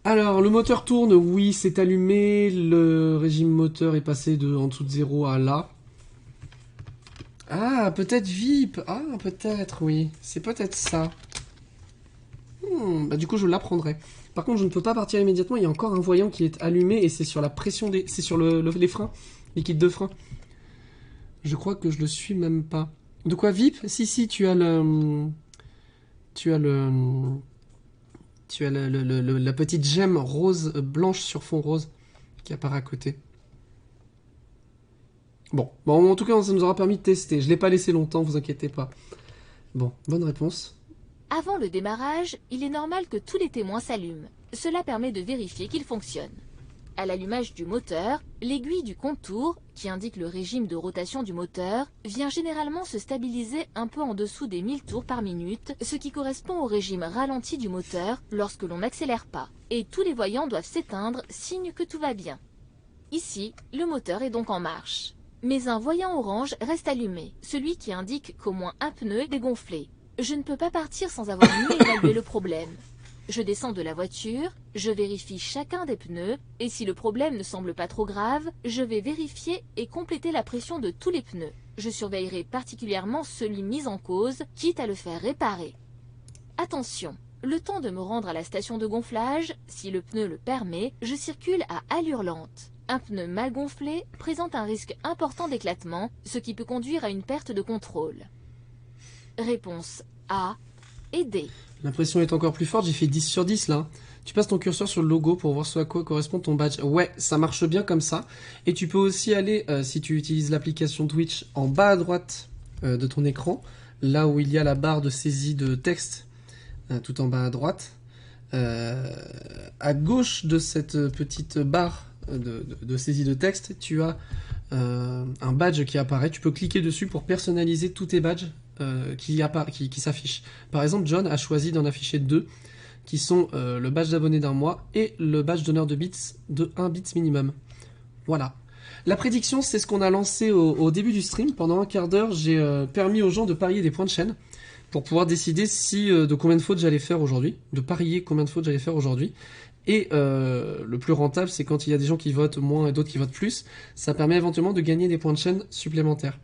Alors, le moteur tourne, oui, c'est allumé. Le régime moteur est passé de en dessous de 0 à là. Ah, peut-être VIP. Ah, peut-être, oui. C'est peut-être ça. Bah, du coup, je l'apprendrai. Par contre, je ne peux pas partir immédiatement. Il y a encore un voyant qui est allumé et c'est sur la pression des... C'est sur les freins. Les kits de frein. Je crois que je le suis même pas. De quoi, VIP? Si, tu as le... Tu as le... Tu as la petite gemme rose, blanche sur fond rose qui apparaît à côté. Bon, en tout cas, ça nous aura permis de tester. Je l'ai pas laissé longtemps, vous inquiétez pas. Bon, bonne réponse. Avant le démarrage, il est normal que tous les témoins s'allument. Cela permet de vérifier qu'ils fonctionnent. À l'allumage du moteur, l'aiguille du compte-tours, qui indique le régime de rotation du moteur, vient généralement se stabiliser un peu en dessous des 1000 tours par minute, ce qui correspond au régime ralenti du moteur lorsque l'on n'accélère pas. Et tous les voyants doivent s'éteindre, signe que tout va bien. Ici, le moteur est donc en marche. Mais un voyant orange reste allumé, celui qui indique qu'au moins un pneu est dégonflé. Je ne peux pas partir sans avoir mieux évalué le problème. Je descends de la voiture, je vérifie chacun des pneus, et si le problème ne semble pas trop grave, je vais vérifier et compléter la pression de tous les pneus. Je surveillerai particulièrement celui mis en cause, quitte à le faire réparer. Attention, le temps de me rendre à la station de gonflage, si le pneu le permet, je circule à allure lente. Un pneu mal gonflé présente un risque important d'éclatement, ce qui peut conduire à une perte de contrôle. Réponse A et D. L'impression est encore plus forte, j'ai fait 10 sur 10 là. Tu passes ton curseur sur le logo pour voir ce à quoi correspond ton badge. Ouais, ça marche bien comme ça. Et tu peux aussi aller, si tu utilises l'application Twitch, en bas à droite de ton écran, là où il y a la barre de saisie de texte, tout en bas à droite. À gauche de cette petite barre de saisie de texte, tu as un badge qui apparaît. Tu peux cliquer dessus pour personnaliser tous tes badges qui s'affichent. Par exemple, John a choisi d'en afficher 2, qui sont le badge d'abonné d'un mois et le badge d'honneur de bits de 1 bits minimum. Voilà. La prédiction, c'est ce qu'on a lancé au début du stream. Pendant un quart d'heure, j'ai permis aux gens de parier des points de chaîne pour pouvoir décider de combien de fautes j'allais faire aujourd'hui, de parier combien de fautes j'allais faire aujourd'hui. Et le plus rentable, c'est quand il y a des gens qui votent moins et d'autres qui votent plus. Ça permet éventuellement de gagner des points de chaîne supplémentaires.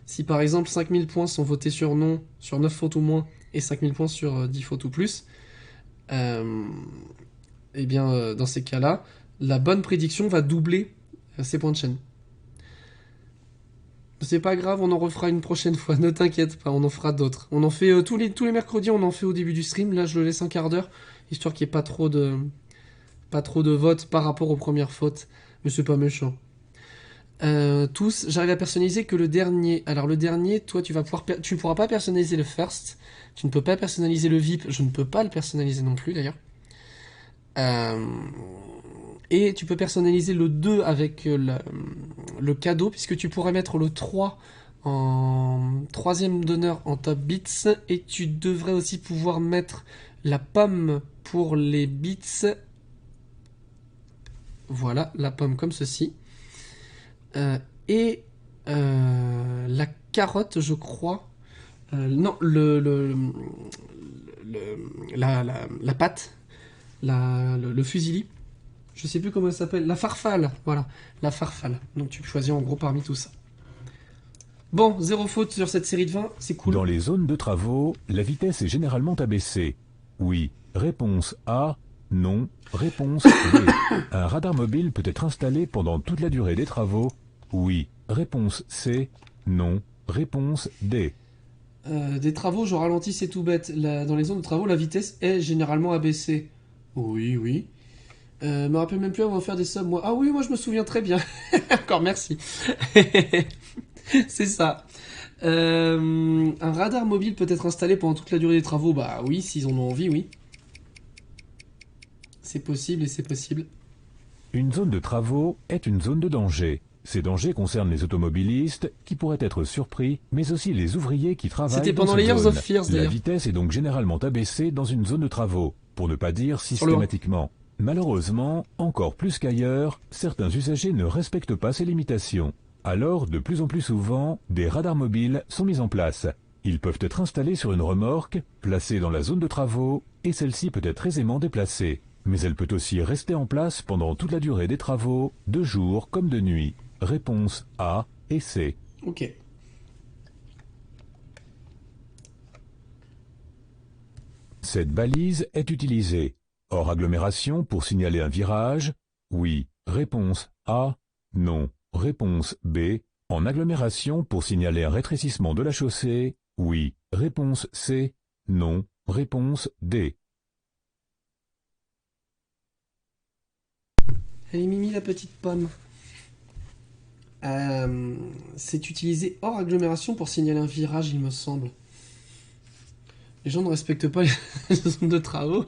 Si par exemple 5000 points sont votés sur non, sur 9 fautes ou moins, et 5000 points sur 10 fautes ou plus, eh bien dans ces cas-là, la bonne prédiction va doubler ces points de chaîne. C'est pas grave, on en refera une prochaine fois, ne t'inquiète pas, on en fera d'autres. On en fait tous les mercredis, on en fait au début du stream. Là, je le laisse un quart d'heure, histoire qu'il n'y ait pas trop de votes par rapport aux premières fautes. Mais c'est pas méchant. Tous, j'arrive à personnaliser que le dernier. Alors le dernier, toi tu ne pourras pas personnaliser le first, tu ne peux pas personnaliser le VIP, je ne peux pas le personnaliser non plus d'ailleurs. Et tu peux personnaliser le 2 avec le cadeau, puisque tu pourrais mettre le 3 en troisième donneur en top bits, et tu devrais aussi pouvoir mettre la pomme pour les bits. Voilà, la pomme comme ceci. Et la carotte, je crois, Non, la patte, le fusilli. Je sais plus comment elle s'appelle. La farfalle, voilà. La farfalle. Donc tu peux choisir en gros parmi tout ça. Bon, 0 faute sur cette série de 20, c'est cool. Dans les zones de travaux, la vitesse est généralement abaissée. Oui. Réponse A. Non. Réponse B. Un radar mobile peut être installé pendant toute la durée des travaux. Oui. Réponse C. Non. Réponse D. Des travaux, je ralentis, c'est tout bête. Dans les zones de travaux, la vitesse est généralement abaissée. Oui, oui. Me rappelle même plus avant de faire des subs, moi. Ah oui, moi je me souviens très bien. Encore merci. C'est ça. Un radar mobile peut être installé pendant toute la durée des travaux. Bah oui, s'ils en ont envie, oui. C'est possible et c'est possible. Une zone de travaux est une zone de danger. Ces dangers concernent les automobilistes qui pourraient être surpris, mais aussi les ouvriers qui travaillent C'était dans pendant cette les Years zone. of Fears, La d'ailleurs. vitesse est donc généralement abaissée dans une zone de travaux, pour ne pas dire systématiquement. Malheureusement, encore plus qu'ailleurs, certains usagers ne respectent pas ces limitations. Alors, de plus en plus souvent, des radars mobiles sont mis en place. Ils peuvent être installés sur une remorque, placée dans la zone de travaux, et celle-ci peut être aisément déplacée. Mais elle peut aussi rester en place pendant toute la durée des travaux, de jour comme de nuit. Réponse A et C. Ok. Cette balise est utilisée hors agglomération pour signaler un virage. Oui. Réponse A. Non. Réponse B. En agglomération pour signaler un rétrécissement de la chaussée. Oui. Réponse C. Non. Réponse D. Elle est Mimi la petite pomme. C'est utilisé hors agglomération pour signaler un virage, il me semble. Les gens ne respectent pas les zones de travaux.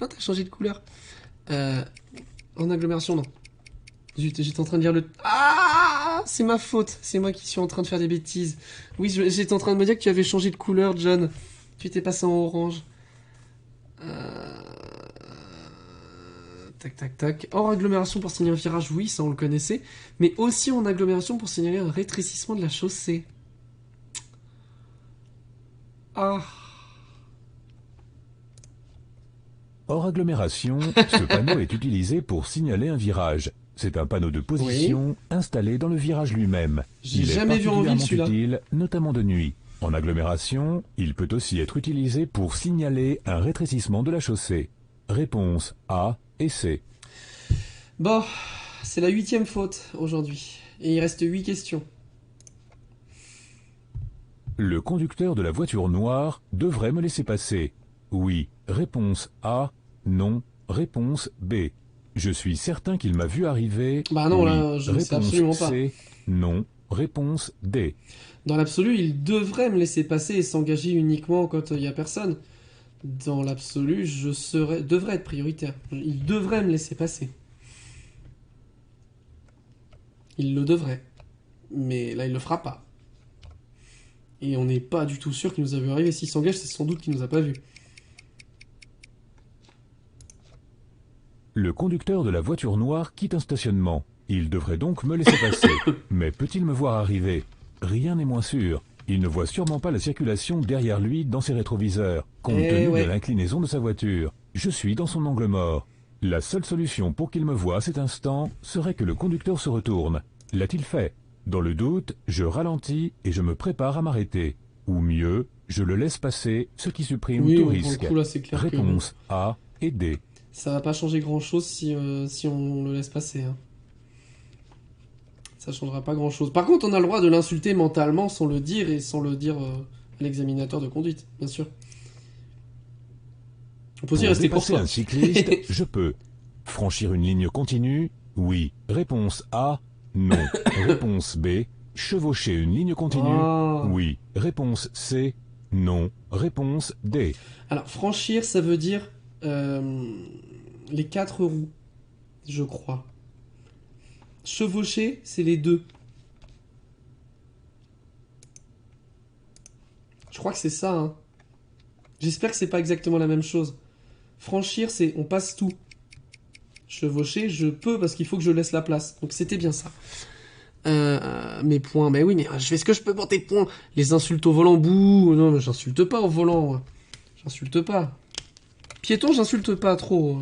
Ah, t'as changé de couleur. En agglomération, non. Zut, j'étais en train de lire le... Ah, c'est ma faute. C'est moi qui suis en train de faire des bêtises. Oui, j'étais en train de me dire que tu avais changé de couleur, John. Tu étais passé en orange. Tac, tac, tac. Hors agglomération pour signaler un virage, oui, ça on le connaissait. Mais aussi en agglomération pour signaler un rétrécissement de la chaussée. Ah. Hors agglomération, ce panneau est utilisé pour signaler un virage. C'est un panneau de position installé dans le virage lui-même. J'ai Il est jamais vu en ville, particulièrement celui-là. utile, notamment de nuit. En agglomération, il peut aussi être utilisé pour signaler un rétrécissement de la chaussée. Réponse A et C. Bon, c'est la 8e faute aujourd'hui. Et il reste 8 questions. Le conducteur de la voiture noire devrait me laisser passer. Oui. Réponse A. Non. Réponse B. Je suis certain qu'il m'a vu arriver. Bah non, oui. là, je ne sais Réponse absolument pas. C. Non. Réponse D. Dans l'absolu, il devrait me laisser passer et s'engager uniquement quand il n'y a personne. Dans l'absolu, devrais être prioritaire. Il devrait me laisser passer. Il le devrait. Mais là, il le fera pas. Et on n'est pas du tout sûr qu'il nous a vu arriver. S'il s'engage, c'est sans doute qu'il nous a pas vu. Le conducteur de la voiture noire quitte un stationnement. Il devrait donc me laisser passer. Mais peut-il me voir arriver? Rien n'est moins sûr. Il ne voit sûrement pas la circulation derrière lui dans ses rétroviseurs, compte tenu de l'inclinaison de sa voiture. Je suis dans son angle mort. La seule solution pour qu'il me voie à cet instant serait que le conducteur se retourne. L'a-t-il fait? Dans le doute, je ralentis et je me prépare à m'arrêter. Ou mieux, je le laisse passer, ce qui supprime tout pour le risque. coup, là, c'est clair Réponse A et D. ça va pas changer grand-chose si on le laisse passer. Hein. Ça changera pas grand-chose. Par contre, on a le droit de l'insulter mentalement sans le dire et sans le dire à l'examinateur de conduite, bien sûr. On peut aussi Pour rester dépasser courtois. un cycliste, je peux. Franchir une ligne continue? Oui. Réponse A. Non. Réponse B. Chevaucher une ligne continue? Ah. Oui. Réponse C. Non. Réponse D. Alors, franchir, ça veut dire les 4 roues, je crois. Chevaucher, c'est les 2. Je crois que c'est ça, hein. J'espère que c'est pas exactement la même chose. Franchir, c'est on passe tout. Chevaucher, je peux parce qu'il faut que je laisse la place. Donc c'était bien ça. Mes points, mais oui, mais je fais ce que je peux pour tes points. Les insultes au volant, bouh. Non, mais j'insulte pas au volant. J'insulte pas. Piéton, j'insulte pas trop.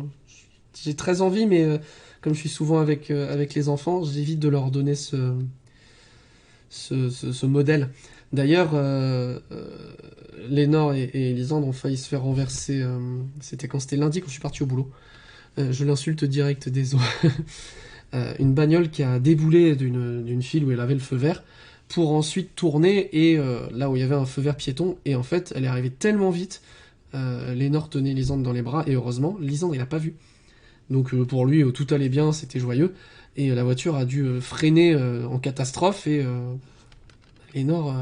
J'ai très envie, mais comme je suis souvent avec les enfants, j'évite de leur donner ce modèle. D'ailleurs, Lénore et Elisandre ont failli se faire renverser. C'était lundi quand je suis parti au boulot. Je l'insulte direct des eaux. Une bagnole qui a déboulé d'une file où elle avait le feu vert pour ensuite tourner et là où il y avait un feu vert piéton, et en fait elle est arrivée tellement vite, Lénore tenait Lisandre dans les bras et heureusement Lisandre il a pas vu, donc pour lui tout allait bien, c'était joyeux, et la voiture a dû freiner en catastrophe, et Lénore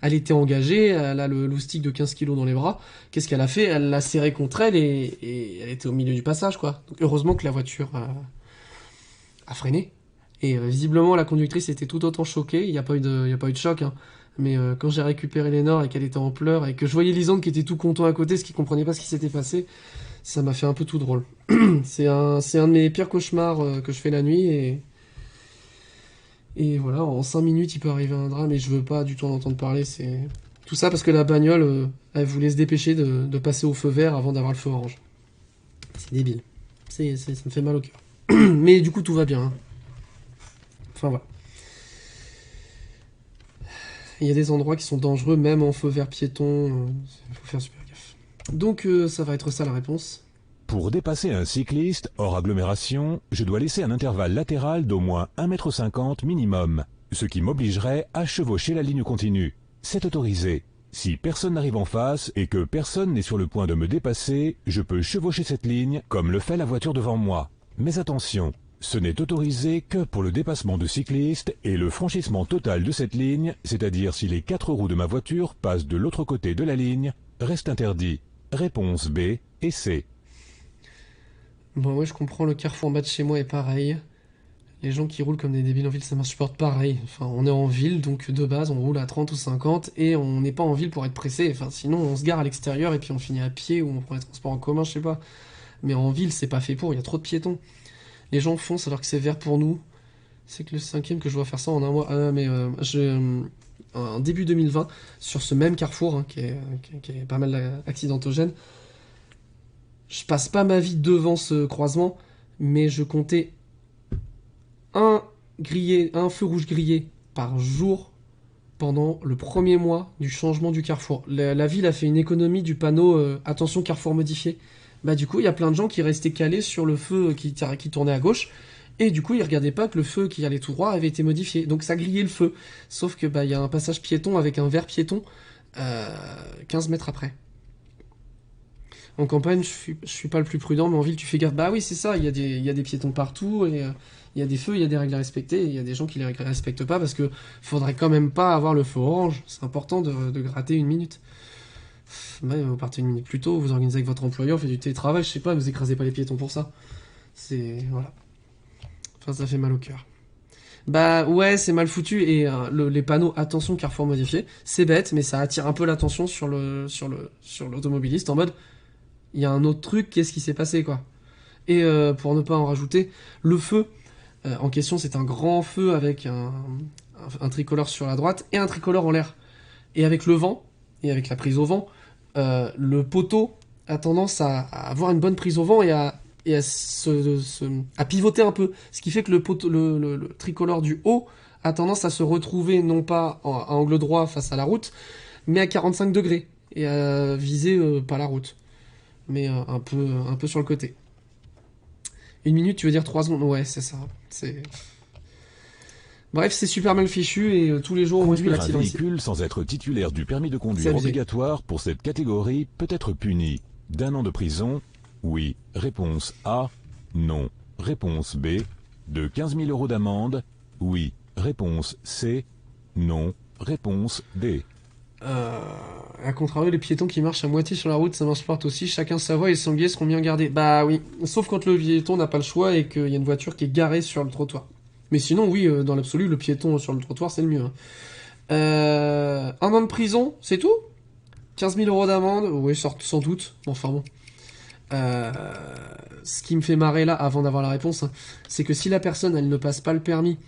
elle était engagée, elle a le loustic de 15 kilos dans les bras. Qu'est-ce qu'elle a fait? Elle l'a serré contre elle et elle était au milieu du passage, quoi. Donc, heureusement que la voiture a freiné. Et visiblement, la conductrice était tout autant choquée. Il n'y a pas eu de choc, hein. Mais quand j'ai récupéré Lénore et qu'elle était en pleurs et que je voyais Lisandre qui était tout content à côté, ce qui comprenait pas ce qui s'était passé, ça m'a fait un peu tout drôle. C'est un de mes pires cauchemars que je fais la nuit, et voilà, en 5 minutes il peut arriver un drame et je veux pas du tout en entendre parler. C'est tout ça parce que la bagnole, elle voulait se dépêcher de passer au feu vert avant d'avoir le feu orange. C'est débile. Ça me fait mal au cœur. Mais du coup tout va bien, hein. Enfin voilà. Il y a des endroits qui sont dangereux, même en feu vert piéton. Il faut faire super gaffe. Donc ça va être ça la réponse. Pour dépasser un cycliste hors agglomération, je dois laisser un intervalle latéral d'au moins 1,50 m minimum, ce qui m'obligerait à chevaucher la ligne continue. C'est autorisé. Si personne n'arrive en face et que personne n'est sur le point de me dépasser, je peux chevaucher cette ligne comme le fait la voiture devant moi. Mais attention, ce n'est autorisé que pour le dépassement de cyclistes et le franchissement total de cette ligne, c'est-à-dire si les 4 roues de ma voiture passent de l'autre côté de la ligne, reste interdit. Réponse B et C. Bon, ouais, je comprends, le carrefour en bas de chez moi est pareil. Les gens qui roulent comme des débiles en ville, ça m'insupporte pareil. Enfin, on est en ville, donc de base, on roule à 30 ou 50, et on n'est pas en ville pour être pressé. Enfin, sinon, on se gare à l'extérieur, et puis on finit à pied, ou on prend les transports en commun, je sais pas. Mais en ville, c'est pas fait pour, il y a trop de piétons. Les gens foncent alors que c'est vert pour nous. C'est que le 5e que je dois faire ça en un mois. Ah, mais en début 2020, sur ce même carrefour, hein, qui est pas mal accidentogène, je passe pas ma vie devant ce croisement, mais je comptais un feu rouge grillé par jour pendant le premier mois du changement du carrefour. La ville a fait une économie du panneau attention carrefour modifié. Bah du coup, il y a plein de gens qui restaient calés sur le feu qui tournait à gauche, et du coup, ils regardaient pas que le feu qui allait tout droit avait été modifié. Donc ça grillait le feu. Sauf que bah il y a un passage piéton avec un vert piéton 15 mètres après. En campagne, je suis pas le plus prudent, mais en ville, tu fais gaffe. Bah oui, c'est ça, il y a des piétons partout, et il y a des feux, il y a des règles à respecter, et il y a des gens qui les respectent pas, parce que faudrait quand même pas avoir le feu orange. C'est important de gratter une minute. Ouais, vous partez une minute plus tôt, vous organisez avec votre employeur, vous faites du télétravail, je sais pas, vous écrasez pas les piétons pour ça. C'est... voilà. Enfin, ça fait mal au cœur. Bah ouais, c'est mal foutu, et les panneaux attention carrefour modifié, c'est bête, mais ça attire un peu l'attention sur l'automobiliste, en mode... il y a un autre truc, qu'est-ce qui s'est passé, quoi. Et pour ne pas en rajouter, le feu en question, c'est un grand feu avec un tricolore sur la droite et un tricolore en l'air. Et avec le vent, et avec la prise au vent, le poteau a tendance à avoir une bonne prise au vent et à pivoter un peu. Ce qui fait que le tricolore du haut a tendance à se retrouver non pas à angle droit face à la route, mais à 45 degrés, et à viser pas la route, mais un peu sur le côté. Une minute, tu veux dire 3 secondes? Ouais, c'est ça. Bref, c'est super mal fichu, et tous les jours on risque Conduire un l'accident ici. véhicule sans être titulaire du permis de C'est conduire abusé. obligatoire pour cette catégorie peut être puni d'1 an de prison. Oui. Réponse A. Non. Réponse B. De 15 000 € d'amende. Oui. Réponse C. Non. Réponse D. À contrario, les piétons qui marchent à moitié sur la route, ça m'insupporte aussi. Chacun sa voie et les sangliers seront bien gardés. Bah oui, sauf quand le piéton n'a pas le choix et qu'il y a une voiture qui est garée sur le trottoir. Mais sinon, oui, dans l'absolu, le piéton sur le trottoir, c'est le mieux, hein. 1 an de prison, c'est tout? 15 000 € d'amende? Oui, sans doute. Enfin bon. Ce qui me fait marrer là, avant d'avoir la réponse, hein, c'est que si la personne, elle ne passe pas le permis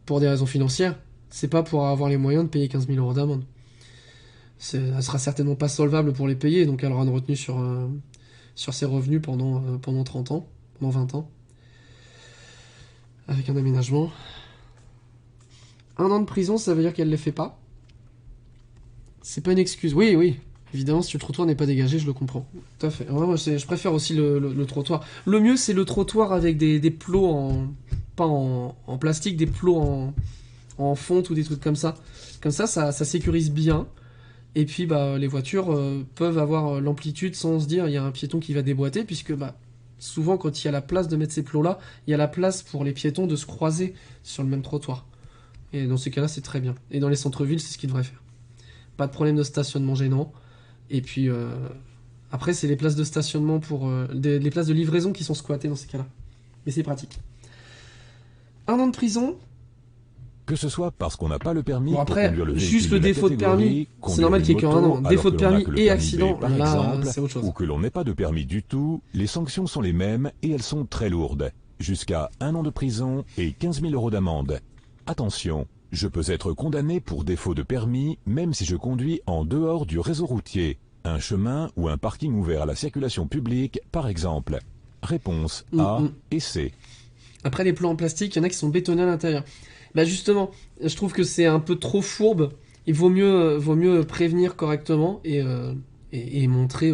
pour des raisons financières. C'est pas pour avoir les moyens de payer 15 000 € d'amende. Elle sera certainement pas solvable pour les payer, donc elle aura une retenue sur ses revenus pendant 30 ans, pendant 20 ans, avec un aménagement. 1 an de prison, ça veut dire qu'elle ne les fait pas. C'est pas une excuse. Oui, oui. Évidemment, si le trottoir n'est pas dégagé, je le comprends. Tout à fait. Ouais, moi, je préfère aussi le trottoir. Le mieux, c'est le trottoir avec des plots pas en plastique, des plots en fonte ou des trucs comme ça. Comme ça sécurise bien. Et puis, les voitures peuvent avoir l'amplitude sans se dire il y a un piéton qui va déboîter, puisque souvent, quand il y a la place de mettre ces plots-là, il y a la place pour les piétons de se croiser sur le même trottoir. Et dans ces cas-là, c'est très bien. Et dans les centres-villes, c'est ce qu'ils devraient faire. Pas de problème de stationnement gênant. Et puis, après, c'est les places de stationnement pour... les places de livraison qui sont squattées dans ces cas-là. Mais c'est pratique. 1 an de prison. Que ce soit parce qu'on n'a pas le permis Bon, après, pour conduire le véhicule juste le défaut de permis, c'est normal qu'il y ait qu'un an. Défaut de permis et accident, par là, exemple, c'est autre chose. ou que l'on n'ait pas de permis du tout, les sanctions sont les mêmes et elles sont très lourdes. Jusqu'à 1 an de prison et 15 000 € d'amende. Attention, je peux être condamné pour défaut de permis même si je conduis en dehors du réseau routier, un chemin ou un parking ouvert à la circulation publique, par exemple. Réponse A et C. Après, les plans en plastique, il y en a qui sont bétonnés à l'intérieur. Justement, je trouve que c'est un peu trop fourbe. Il vaut mieux prévenir correctement et montrer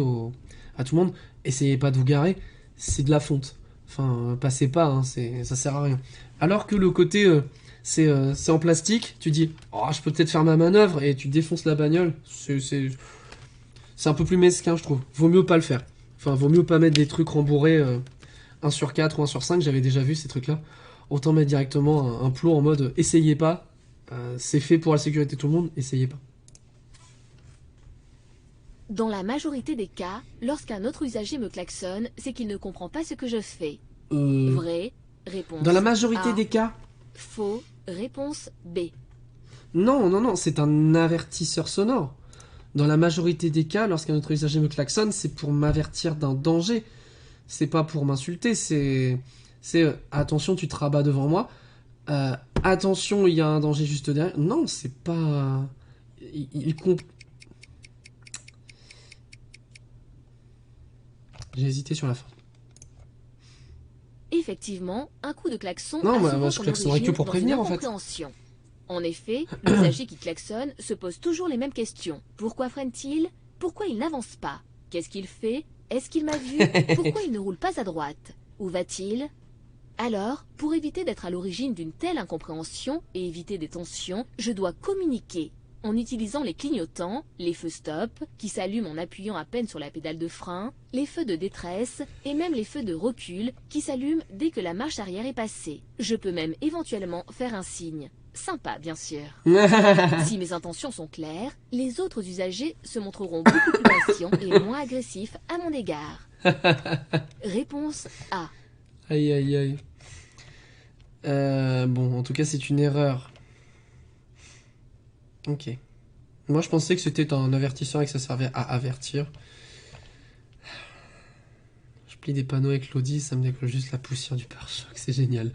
à tout le monde. Essayez pas de vous garer, c'est de la fonte. Enfin, passez pas, hein, ça sert à rien. Alors que le côté, c'est en plastique, tu dis, oh, je peux peut-être faire ma manœuvre, et tu défonces la bagnole. C'est un peu plus mesquin, je trouve. Vaut mieux pas le faire. Enfin, vaut mieux pas mettre des trucs rembourrés 1 sur 4 ou 1 sur 5, j'avais déjà vu ces trucs-là. Autant mettre directement un plot en mode essayez pas, c'est fait pour la sécurité de tout le monde, essayez pas. Dans la majorité des cas, lorsqu'un autre usager me klaxonne, c'est qu'il ne comprend pas ce que je fais. Vrai, réponse Dans la majorité A. des cas. Faux, réponse B. Non, c'est un avertisseur sonore. Dans la majorité des cas, lorsqu'un autre usager me klaxonne, c'est pour m'avertir d'un danger. C'est pas pour m'insulter, c'est attention, tu te rabats devant moi. Attention, il y a un danger juste derrière. Non, c'est pas... J'ai hésité sur la fin. Effectivement, un coup de klaxon Non, a souvent je son klaxonnerais que origine pour dans prévenir, une en fait. incompréhension. En effet, l'usager qui klaxonne se pose toujours les mêmes questions. Pourquoi freine-t-il? Pourquoi il n'avance pas? Qu'est-ce qu'il fait? Est-ce qu'il m'a vu? Pourquoi il ne roule pas à droite? Où va-t-il? Alors, pour éviter d'être à l'origine d'une telle incompréhension et éviter des tensions, je dois communiquer en utilisant les clignotants, les feux stop, qui s'allument en appuyant à peine sur la pédale de frein, les feux de détresse et même les feux de recul qui s'allument dès que la marche arrière est passée. Je peux même éventuellement faire un signe. Sympa, bien sûr. Si mes intentions sont claires, les autres usagers se montreront beaucoup plus patients et moins agressifs à mon égard. Réponse A. Aïe, aïe, aïe. Bon, en tout cas, c'est une erreur. Ok. Moi, je pensais que c'était un avertisseur et que ça servait à avertir. Je plie des panneaux avec l'audi, ça me décolle juste la poussière du pare-choc, c'est génial.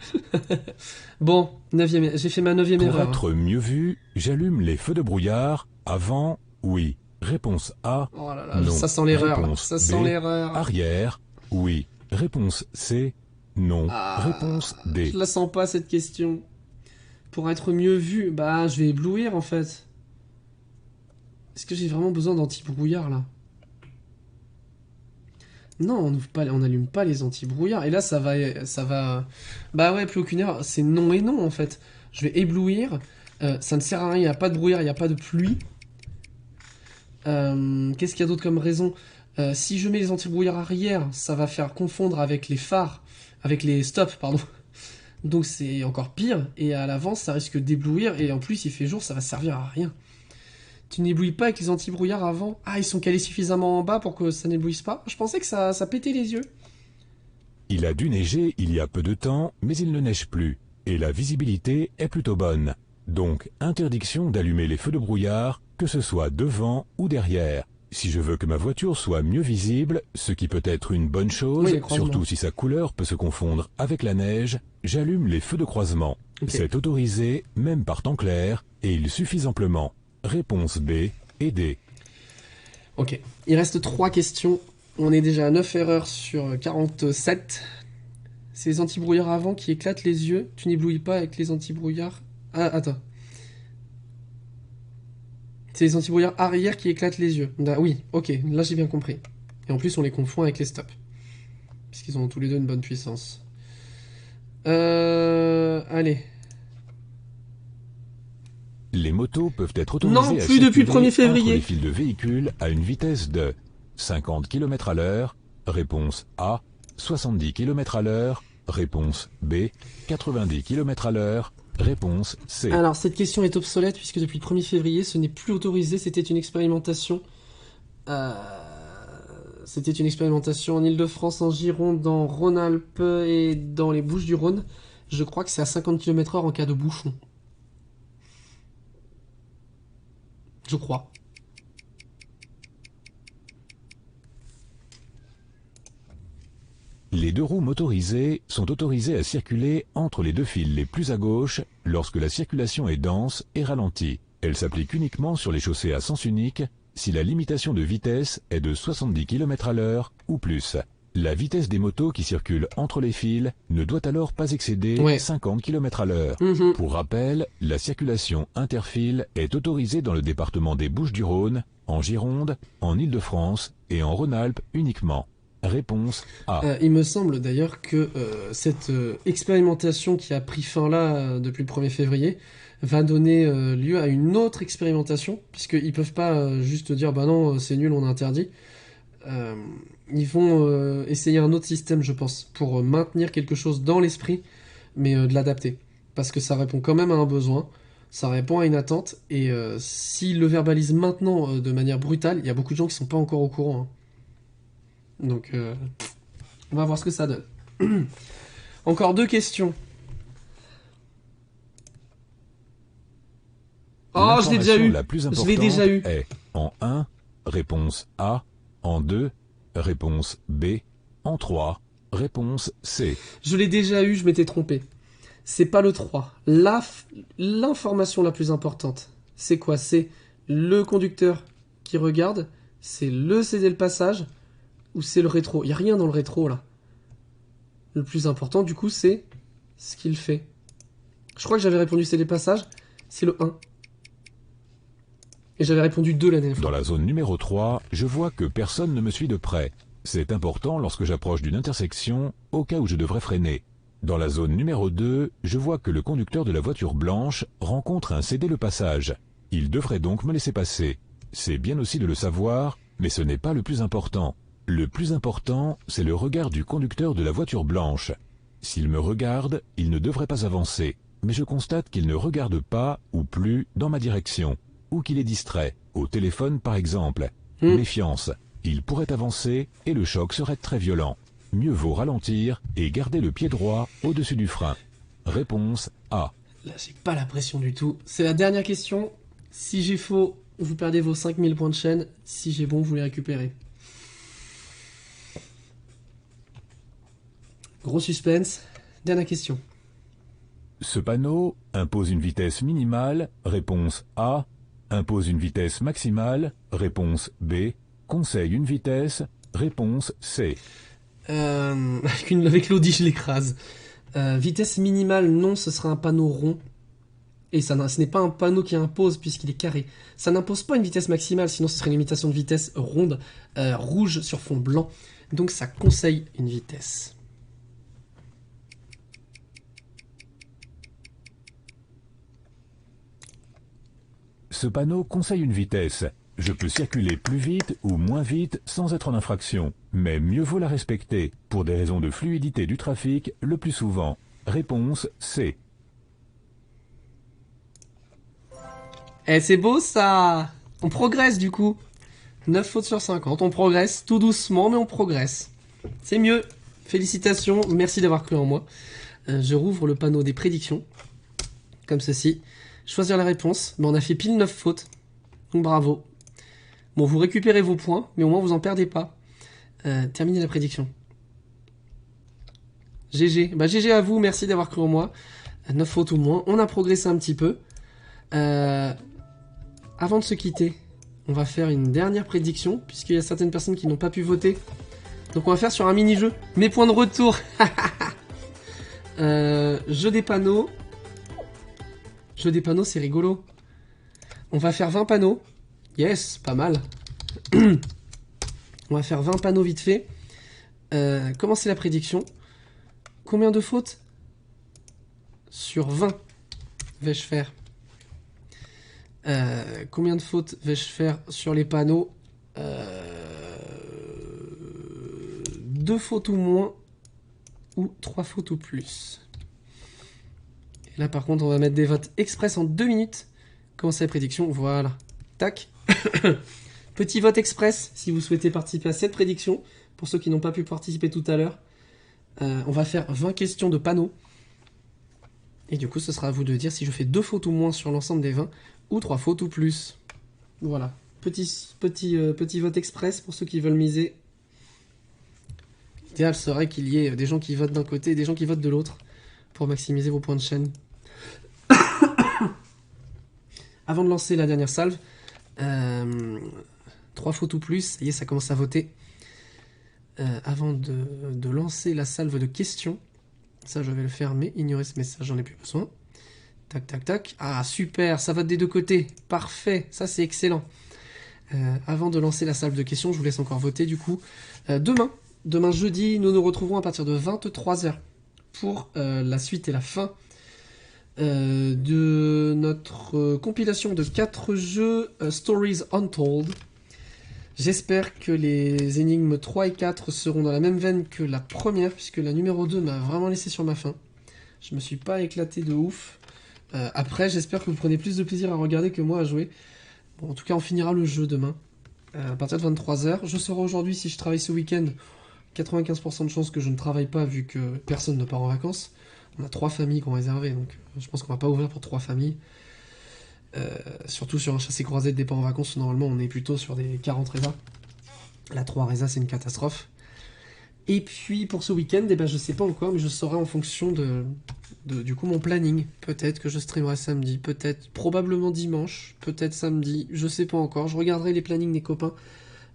Bon, j'ai fait ma 9e erreur. Pour être mieux vu, j'allume les feux de brouillard avant, oui. Réponse A, Oh là là, non. ça sent l'erreur. Réponse Ça sent B, l'erreur. arrière, oui. Réponse C, non. Réponse D. Je la sens pas, cette question. Pour être mieux vu, je vais éblouir, en fait. Est-ce que j'ai vraiment besoin d'anti-brouillard, là? Non, on n'allume pas les anti-brouillards. Et là, ça va... Bah ouais, plus aucune erreur. C'est non et non, en fait. Je vais éblouir. Ça ne sert à rien, il n'y a pas de brouillard, il n'y a pas de pluie. Qu'est-ce qu'il y a d'autre comme raison? Si je mets les anti-brouillards arrière, ça va faire confondre avec les phares, avec les stops, pardon. Donc c'est encore pire, et à l'avant, ça risque d'éblouir, et en plus, il fait jour, ça va servir à rien. Tu n'éblouis pas avec les anti-brouillards avant? Ah, ils sont calés suffisamment en bas pour que ça n'éblouisse pas? Je pensais que ça pétait les yeux. Il a dû neiger il y a peu de temps, mais il ne neige plus, et la visibilité est plutôt bonne. Donc, interdiction d'allumer les feux de brouillard, que ce soit devant ou derrière. Si je veux que ma voiture soit mieux visible, ce qui peut être une bonne chose, Oui, les croisements. surtout si sa couleur peut se confondre avec la neige, j'allume les feux de croisement. Ok. C'est autorisé, même par temps clair, et ils suffisent amplement. Réponse B et D. Ok. Il reste 3 questions. On est déjà à 9 erreurs sur 47. C'est les antibrouillards avant qui éclatent les yeux. Tu n'éblouis pas avec les antibrouillards. Ah, attends. C'est les antibrouillards arrière qui éclatent les yeux. Oui, ok, là j'ai bien compris. Et en plus, on les confond avec les stops. Puisqu'ils ont tous les deux une bonne puissance. Allez. Les motos peuvent être autorisées Non, à plus depuis le circuler 1er février. entre les fils de véhicules à une vitesse de 50 km à l'heure. Réponse A. 70 km à l'heure. Réponse B. 90 km à l'heure. Réponse C. Alors, cette question est obsolète puisque depuis le 1er février, ce n'est plus autorisé. C'était une expérimentation. C'était une expérimentation en Île-de-France, en Gironde, dans Rhône-Alpes et dans les Bouches-du-Rhône. Je crois que c'est à 50 km/h en cas de bouchon. Je crois. Les deux roues motorisées sont autorisées à circuler entre les deux fils les plus à gauche lorsque la circulation est dense et ralentie. Elles s'appliquent uniquement sur les chaussées à sens unique si la limitation de vitesse est de 70 km à l'heure ou plus. La vitesse des motos qui circulent entre les fils ne doit alors pas excéder 50 km à l'heure. Pour rappel, la circulation interfile est autorisée dans le département des Bouches-du-Rhône, en Gironde, en Île-de-France et en Rhône-Alpes uniquement. Réponse A. Il me semble d'ailleurs que cette expérimentation qui a pris fin là depuis le 1er février va donner lieu à une autre expérimentation, puisqu'ils peuvent pas juste dire bah non c'est nul on interdit. Ils vont essayer un autre système je pense pour maintenir quelque chose dans l'esprit mais de l'adapter parce que ça répond quand même à un besoin, ça répond à une attente et s'ils le verbalisent maintenant de manière brutale, il y a beaucoup de gens qui sont pas encore au courant hein. Donc, on va voir ce que ça donne. Encore 2 questions. Oh, je l'ai déjà eu. La plus Je importante l'ai déjà eu. est en 1, réponse A, en 2, réponse B, en 3, réponse C. Je l'ai déjà eu, je m'étais trompé. C'est pas le 3. L'information la plus importante, c'est quoi? C'est le conducteur qui regarde, c'est le céder le passage, ou c'est le rétro? Il n'y a rien dans le rétro là. Le plus important du coup c'est ce qu'il fait. Je crois que j'avais répondu c'est les passages, c'est le 1. Et j'avais répondu 2 la dernière fois. Dans la zone numéro 3, je vois que personne ne me suit de près. C'est important lorsque j'approche d'une intersection, au cas où je devrais freiner. Dans la zone numéro 2, je vois que le conducteur de la voiture blanche rencontre un céder le passage. Il devrait donc me laisser passer. C'est bien aussi de le savoir, mais ce n'est pas le plus important. Le plus important, c'est le regard du conducteur de la voiture blanche. S'il me regarde, il ne devrait pas avancer, mais je constate qu'il ne regarde pas ou plus dans ma direction, ou qu'il est distrait, au téléphone par exemple. Méfiance, il pourrait avancer et le choc serait très violent. Mieux vaut ralentir et garder le pied droit au-dessus du frein. Réponse A. Là, j'ai pas la pression du tout. C'est la dernière question. Si j'ai faux, vous perdez vos 5000 points de chaîne. Si j'ai bon, vous les récupérez. Gros suspense. Dernière question. Ce panneau impose une vitesse minimale, réponse A. Impose une vitesse maximale, réponse B. Conseille une vitesse, réponse C. Avec l'Audi, je l'écrase. Vitesse minimale, non, ce sera un panneau rond. Et ce n'est pas un panneau qui impose puisqu'il est carré. Ça n'impose pas une vitesse maximale, sinon ce serait une limitation de vitesse ronde, rouge sur fond blanc. Donc ça conseille une vitesse. Ce panneau conseille une vitesse. Je peux circuler plus vite ou moins vite sans être en infraction. Mais mieux vaut la respecter, pour des raisons de fluidité du trafic, le plus souvent. Réponse C. Eh, c'est beau ça! On progresse du coup. 9 fautes sur 50, on progresse tout doucement, mais on progresse. C'est mieux. Félicitations, merci d'avoir cru en moi. Je rouvre le panneau des prédictions, comme ceci. Choisir la réponse, on a fait pile 9 fautes. Donc bravo. Bon, vous récupérez vos points, mais au moins vous en perdez pas. Terminez la prédiction. GG. Bah, GG à vous, merci d'avoir cru en moi. 9 fautes ou moins. On a progressé un petit peu. Avant de se quitter, on va faire une dernière prédiction, puisqu'il y a certaines personnes qui n'ont pas pu voter. Donc on va faire sur un mini-jeu. Mes points de retour. Jeu des panneaux. Jeu des panneaux, c'est rigolo. On va faire 20 panneaux. Yes, pas mal. On va faire 20 panneaux vite fait. Comment c'est la prédiction? Combien de fautes? Sur 20 vais-je faire? Combien de fautes vais-je faire sur les panneaux? 2 fautes ou moins, ou 3 fautes ou plus. Et là par contre on va mettre des votes express en 2 minutes. Comment c'est la prédiction? Voilà. Tac. Petit vote express si vous souhaitez participer à cette prédiction. Pour ceux qui n'ont pas pu participer tout à l'heure. On va faire 20 questions de panneaux. Et du coup ce sera à vous de dire si je fais 2 fautes ou moins sur l'ensemble des 20. Ou 3 fautes ou plus. Voilà. Petit vote express pour ceux qui veulent miser. L'idéal serait qu'il y ait des gens qui votent d'un côté et des gens qui votent de l'autre. Pour maximiser vos points de chaîne. Avant de lancer la dernière salve. 3 fautes ou plus. Ça y est, ça commence à voter. Avant de lancer la salve de questions. Ça je vais le faire, mais ignorez ce message, j'en ai plus besoin. Tac, tac, tac. Ah, super, ça vote des deux côtés. Parfait, ça c'est excellent. Avant de lancer la salve de questions, je vous laisse encore voter du coup. Demain jeudi, nous nous retrouverons à partir de 23h pour la suite et la fin de notre compilation de 4 jeux Stories Untold. J'espère que les énigmes 3 et 4 seront dans la même veine que la première, puisque la numéro 2 m'a vraiment laissé sur ma faim. Je me suis pas éclaté de ouf. Après, j'espère que vous prenez plus de plaisir à regarder que moi à jouer. Bon, en tout cas, on finira le jeu demain, à partir de 23h. Je saurai aujourd'hui si je travaille ce week-end. 95% de chances que je ne travaille pas, vu que personne ne part en vacances. On a 3 familles qui ont réservé, donc je pense qu'on va pas ouvrir pour 3 familles. Surtout sur un chassé-croisé de départ en vacances, normalement on est plutôt sur des 40 résas. La 3 résas, c'est une catastrophe. Et puis pour ce week-end, eh ben, je sais pas encore, mais je saurai en fonction du coup mon planning. Peut-être que je streamerai samedi, peut-être probablement dimanche, peut-être samedi, je sais pas encore. Je regarderai les plannings des copains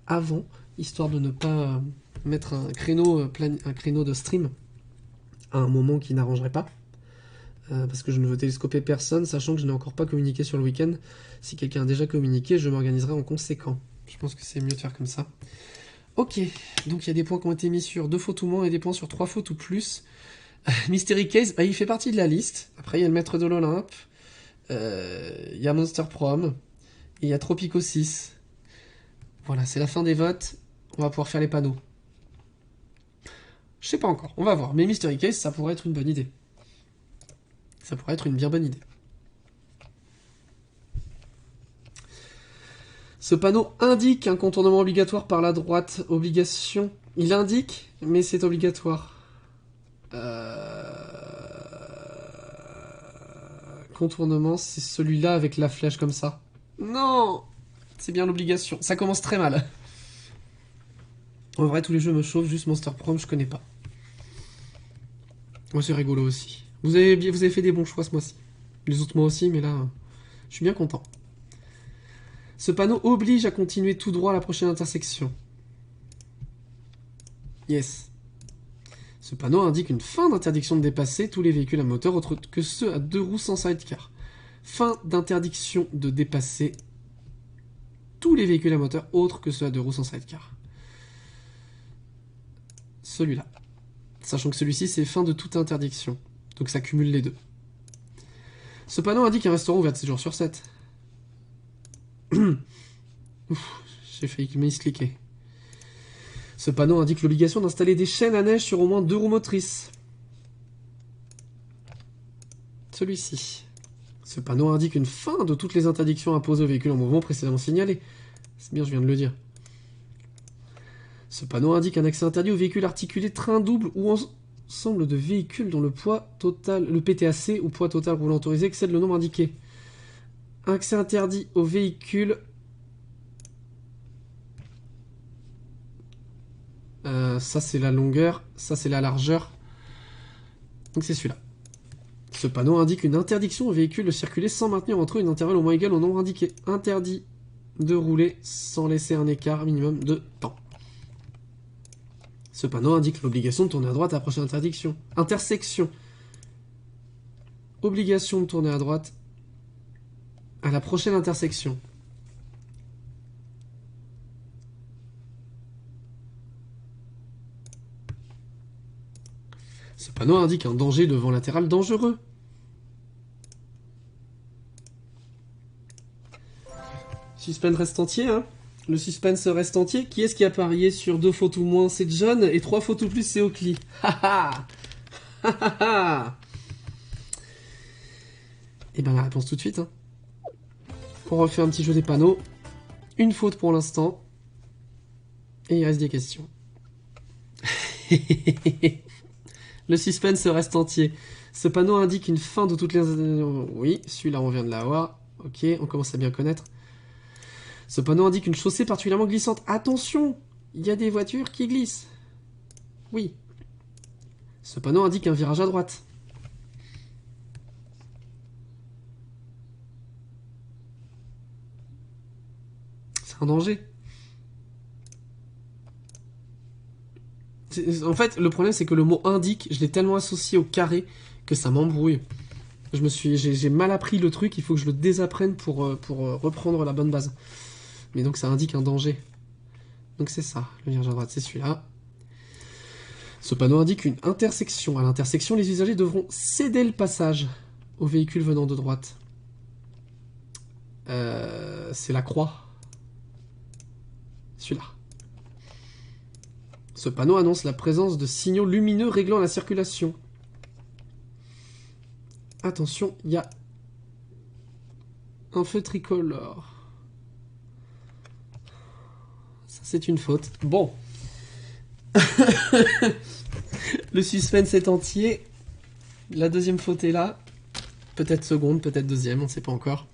avant, histoire de ne pas mettre un créneau de stream à un moment qui n'arrangerait pas. Parce que je ne veux télescoper personne, sachant que je n'ai encore pas communiqué sur le week-end. Si quelqu'un a déjà communiqué, je m'organiserai en conséquent. Je pense que c'est mieux de faire comme ça. Ok, donc il y a des points qui ont été mis sur 2 fautes ou moins et des points sur 3 fautes ou plus. Mystery Case, bah, il fait partie de la liste. Après, il y a le Maître de l'Olympe. Il y a Monster Prom. Et il y a Tropico 6. Voilà, c'est la fin des votes. On va pouvoir faire les panneaux. Je sais pas encore, on va voir. Mais Mystery Case, ça pourrait être une bonne idée. Ça pourrait être une bien bonne idée. Ce panneau indique un contournement obligatoire par la droite. Obligation. Il indique, mais c'est obligatoire. Contournement, c'est celui-là avec la flèche comme ça. Non! C'est bien l'obligation. Ça commence très mal. En vrai, tous les jeux me chauffent. Juste Monster Prom, je connais pas. Moi, c'est rigolo aussi. Vous avez fait des bons choix ce mois-ci. Les autres mois aussi, mais là, je suis bien content. Ce panneau oblige à continuer tout droit à la prochaine intersection. Yes. Ce panneau indique une fin d'interdiction de dépasser tous les véhicules à moteur autres que ceux à 2 roues sans sidecar. Fin d'interdiction de dépasser tous les véhicules à moteur autres que ceux à 2 roues sans sidecar. Celui-là. Sachant que celui-ci, c'est fin de toute interdiction. Donc ça cumule les deux. Ce panneau indique un restaurant ouvert 7 jours sur 7. Ouf, j'ai failli miscliquer. Ce panneau indique l'obligation d'installer des chaînes à neige sur au moins 2 roues motrices. Celui-ci. Ce panneau indique une fin de toutes les interdictions imposées aux véhicules en mouvement précédemment signalés. C'est bien, je viens de le dire. Ce panneau indique un accès interdit aux véhicules articulés train double ou ensemble de véhicules dont le poids total, le PTAC ou poids total roulant autorisé excède le nombre indiqué. Accès interdit aux véhicules Ça c'est la longueur, ça c'est la largeur. Donc c'est celui-là. Ce panneau indique une interdiction aux véhicules de circuler sans maintenir entre eux un intervalle au moins égal au nombre indiqué. Interdit de rouler sans laisser un écart minimum de temps. Ce panneau indique l'obligation de tourner à droite à la prochaine interdiction. Intersection. Obligation de tourner à droite à la prochaine intersection. Ce panneau indique un danger devant latéral dangereux. Suspense reste entier, hein. Le suspense reste entier. Qui est-ce qui a parié sur 2 fautes ou moins? C'est John, et 3 fautes ou plus, c'est Oakley. Et ben la réponse tout de suite, hein. On refait un petit jeu des panneaux. Une faute pour l'instant. Et il reste des questions. Le suspense reste entier. Ce panneau indique une fin de toutes les... Oui, celui-là on vient de l'avoir. Ok, on commence à bien connaître. Ce panneau indique une chaussée particulièrement glissante. Attention, il y a des voitures qui glissent. Oui. Ce panneau indique un virage à droite. C'est un danger. En fait, le problème, c'est que le mot indique, je l'ai tellement associé au carré que ça m'embrouille. J'ai mal appris le truc, il faut que je le désapprenne pour reprendre la bonne base. Mais donc ça indique un danger. Donc c'est ça, le virage à droite, c'est celui-là. Ce panneau indique une intersection. À l'intersection, les usagers devront céder le passage aux véhicules venant de droite. C'est la croix. Celui-là. Ce panneau annonce la présence de signaux lumineux réglant la circulation. Attention, il y a un feu tricolore. Ça, c'est une faute. Bon. Le suspense est entier. La deuxième faute est là. Peut-être seconde, peut-être deuxième, on ne sait pas encore.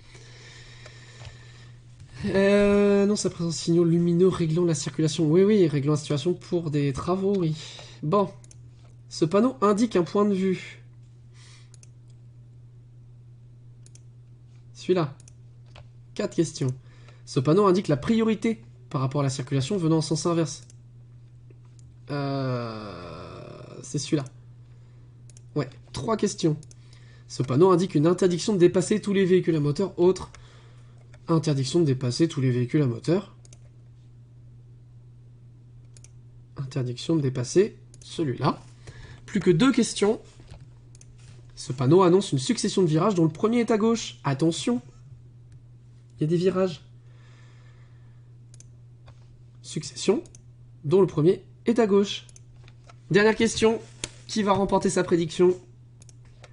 Non, ça présente signaux lumineux réglant la circulation. Oui, réglant la situation pour des travaux, oui. Bon. Ce panneau indique un point de vue. Celui-là. 4 questions. Ce panneau indique la priorité par rapport à la circulation venant en sens inverse. C'est celui-là. Ouais, 3 questions. Ce panneau indique une interdiction de dépasser tous les véhicules à moteur autres. Interdiction de dépasser tous les véhicules à moteur. Interdiction de dépasser celui-là. Plus que 2 questions. Ce panneau annonce une succession de virages dont le premier est à gauche. Attention, il y a des virages. Succession dont le premier est à gauche. Dernière question. Qui va remporter sa prédiction?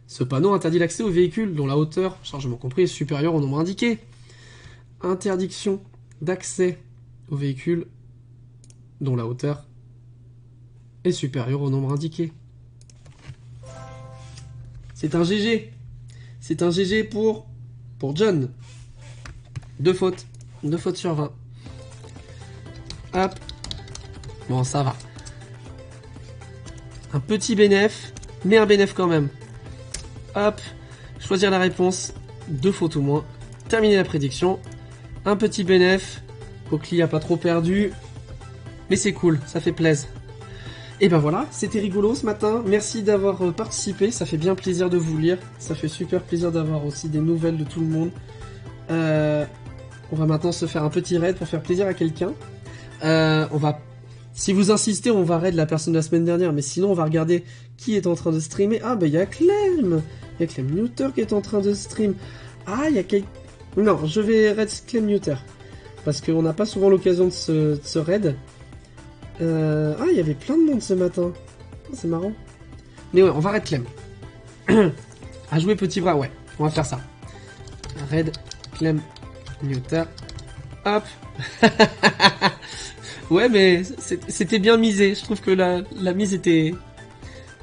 Ce panneau interdit l'accès aux véhicules dont la hauteur, chargement compris, est supérieure au nombre indiqué. Interdiction d'accès aux véhicules dont la hauteur est supérieure au nombre indiqué. C'est un GG. C'est un GG pour John. 2 fautes. 2 fautes sur 20. Hop. Bon, ça va. Un petit bénéf, mais un bénéf quand même. Hop. Choisir la réponse. 2 fautes ou moins. Terminer la prédiction. Un petit bénéf. Oakley a pas trop perdu. Mais c'est cool, ça fait plaisir. Et ben voilà, c'était rigolo ce matin. Merci d'avoir participé, ça fait bien plaisir de vous lire. Ça fait super plaisir d'avoir aussi des nouvelles de tout le monde. On va maintenant se faire un petit raid pour faire plaisir à quelqu'un. Si vous insistez, on va raid la personne de la semaine dernière. Mais sinon, on va regarder qui est en train de streamer. Ah, ben il y a Clem. Il y a Clem Newter qui est en train de stream. Ah, il y a quelqu'un... Non, je vais raid Clem Newter. Parce qu'on n'a pas souvent l'occasion de se raid. Ah, il y avait plein de monde ce matin. Oh, c'est marrant. Mais ouais, on va raid Clem. À jouer petit bras, ouais. On va faire ça. Raid Clem Newter. Hop. Ouais, mais c'était bien misé. Je trouve que la mise était...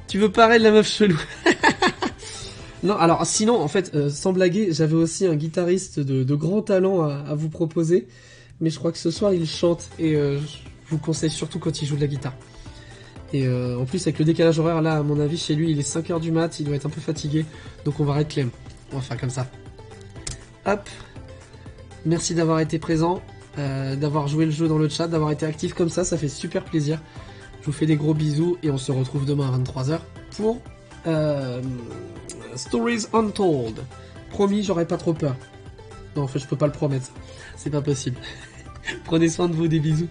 Tu veux pas raid la meuf chelou. Non, alors sinon, en fait, sans blaguer, j'avais aussi un guitariste de grand talent à vous proposer. Mais je crois que ce soir, il chante. Et je vous conseille surtout quand il joue de la guitare. Et en plus, avec le décalage horaire, là, à mon avis, chez lui, il est 5h du mat, il doit être un peu fatigué. Donc on va arrêter Clem. On va faire comme ça. Hop. Merci d'avoir été présent, d'avoir joué le jeu dans le chat, d'avoir été actif comme ça fait super plaisir. Je vous fais des gros bisous et on se retrouve demain à 23h pour Stories Untold. Promis, j'aurai pas trop peur. Non, en fait, je peux pas le promettre. C'est pas possible. Prenez soin de vous, des bisous.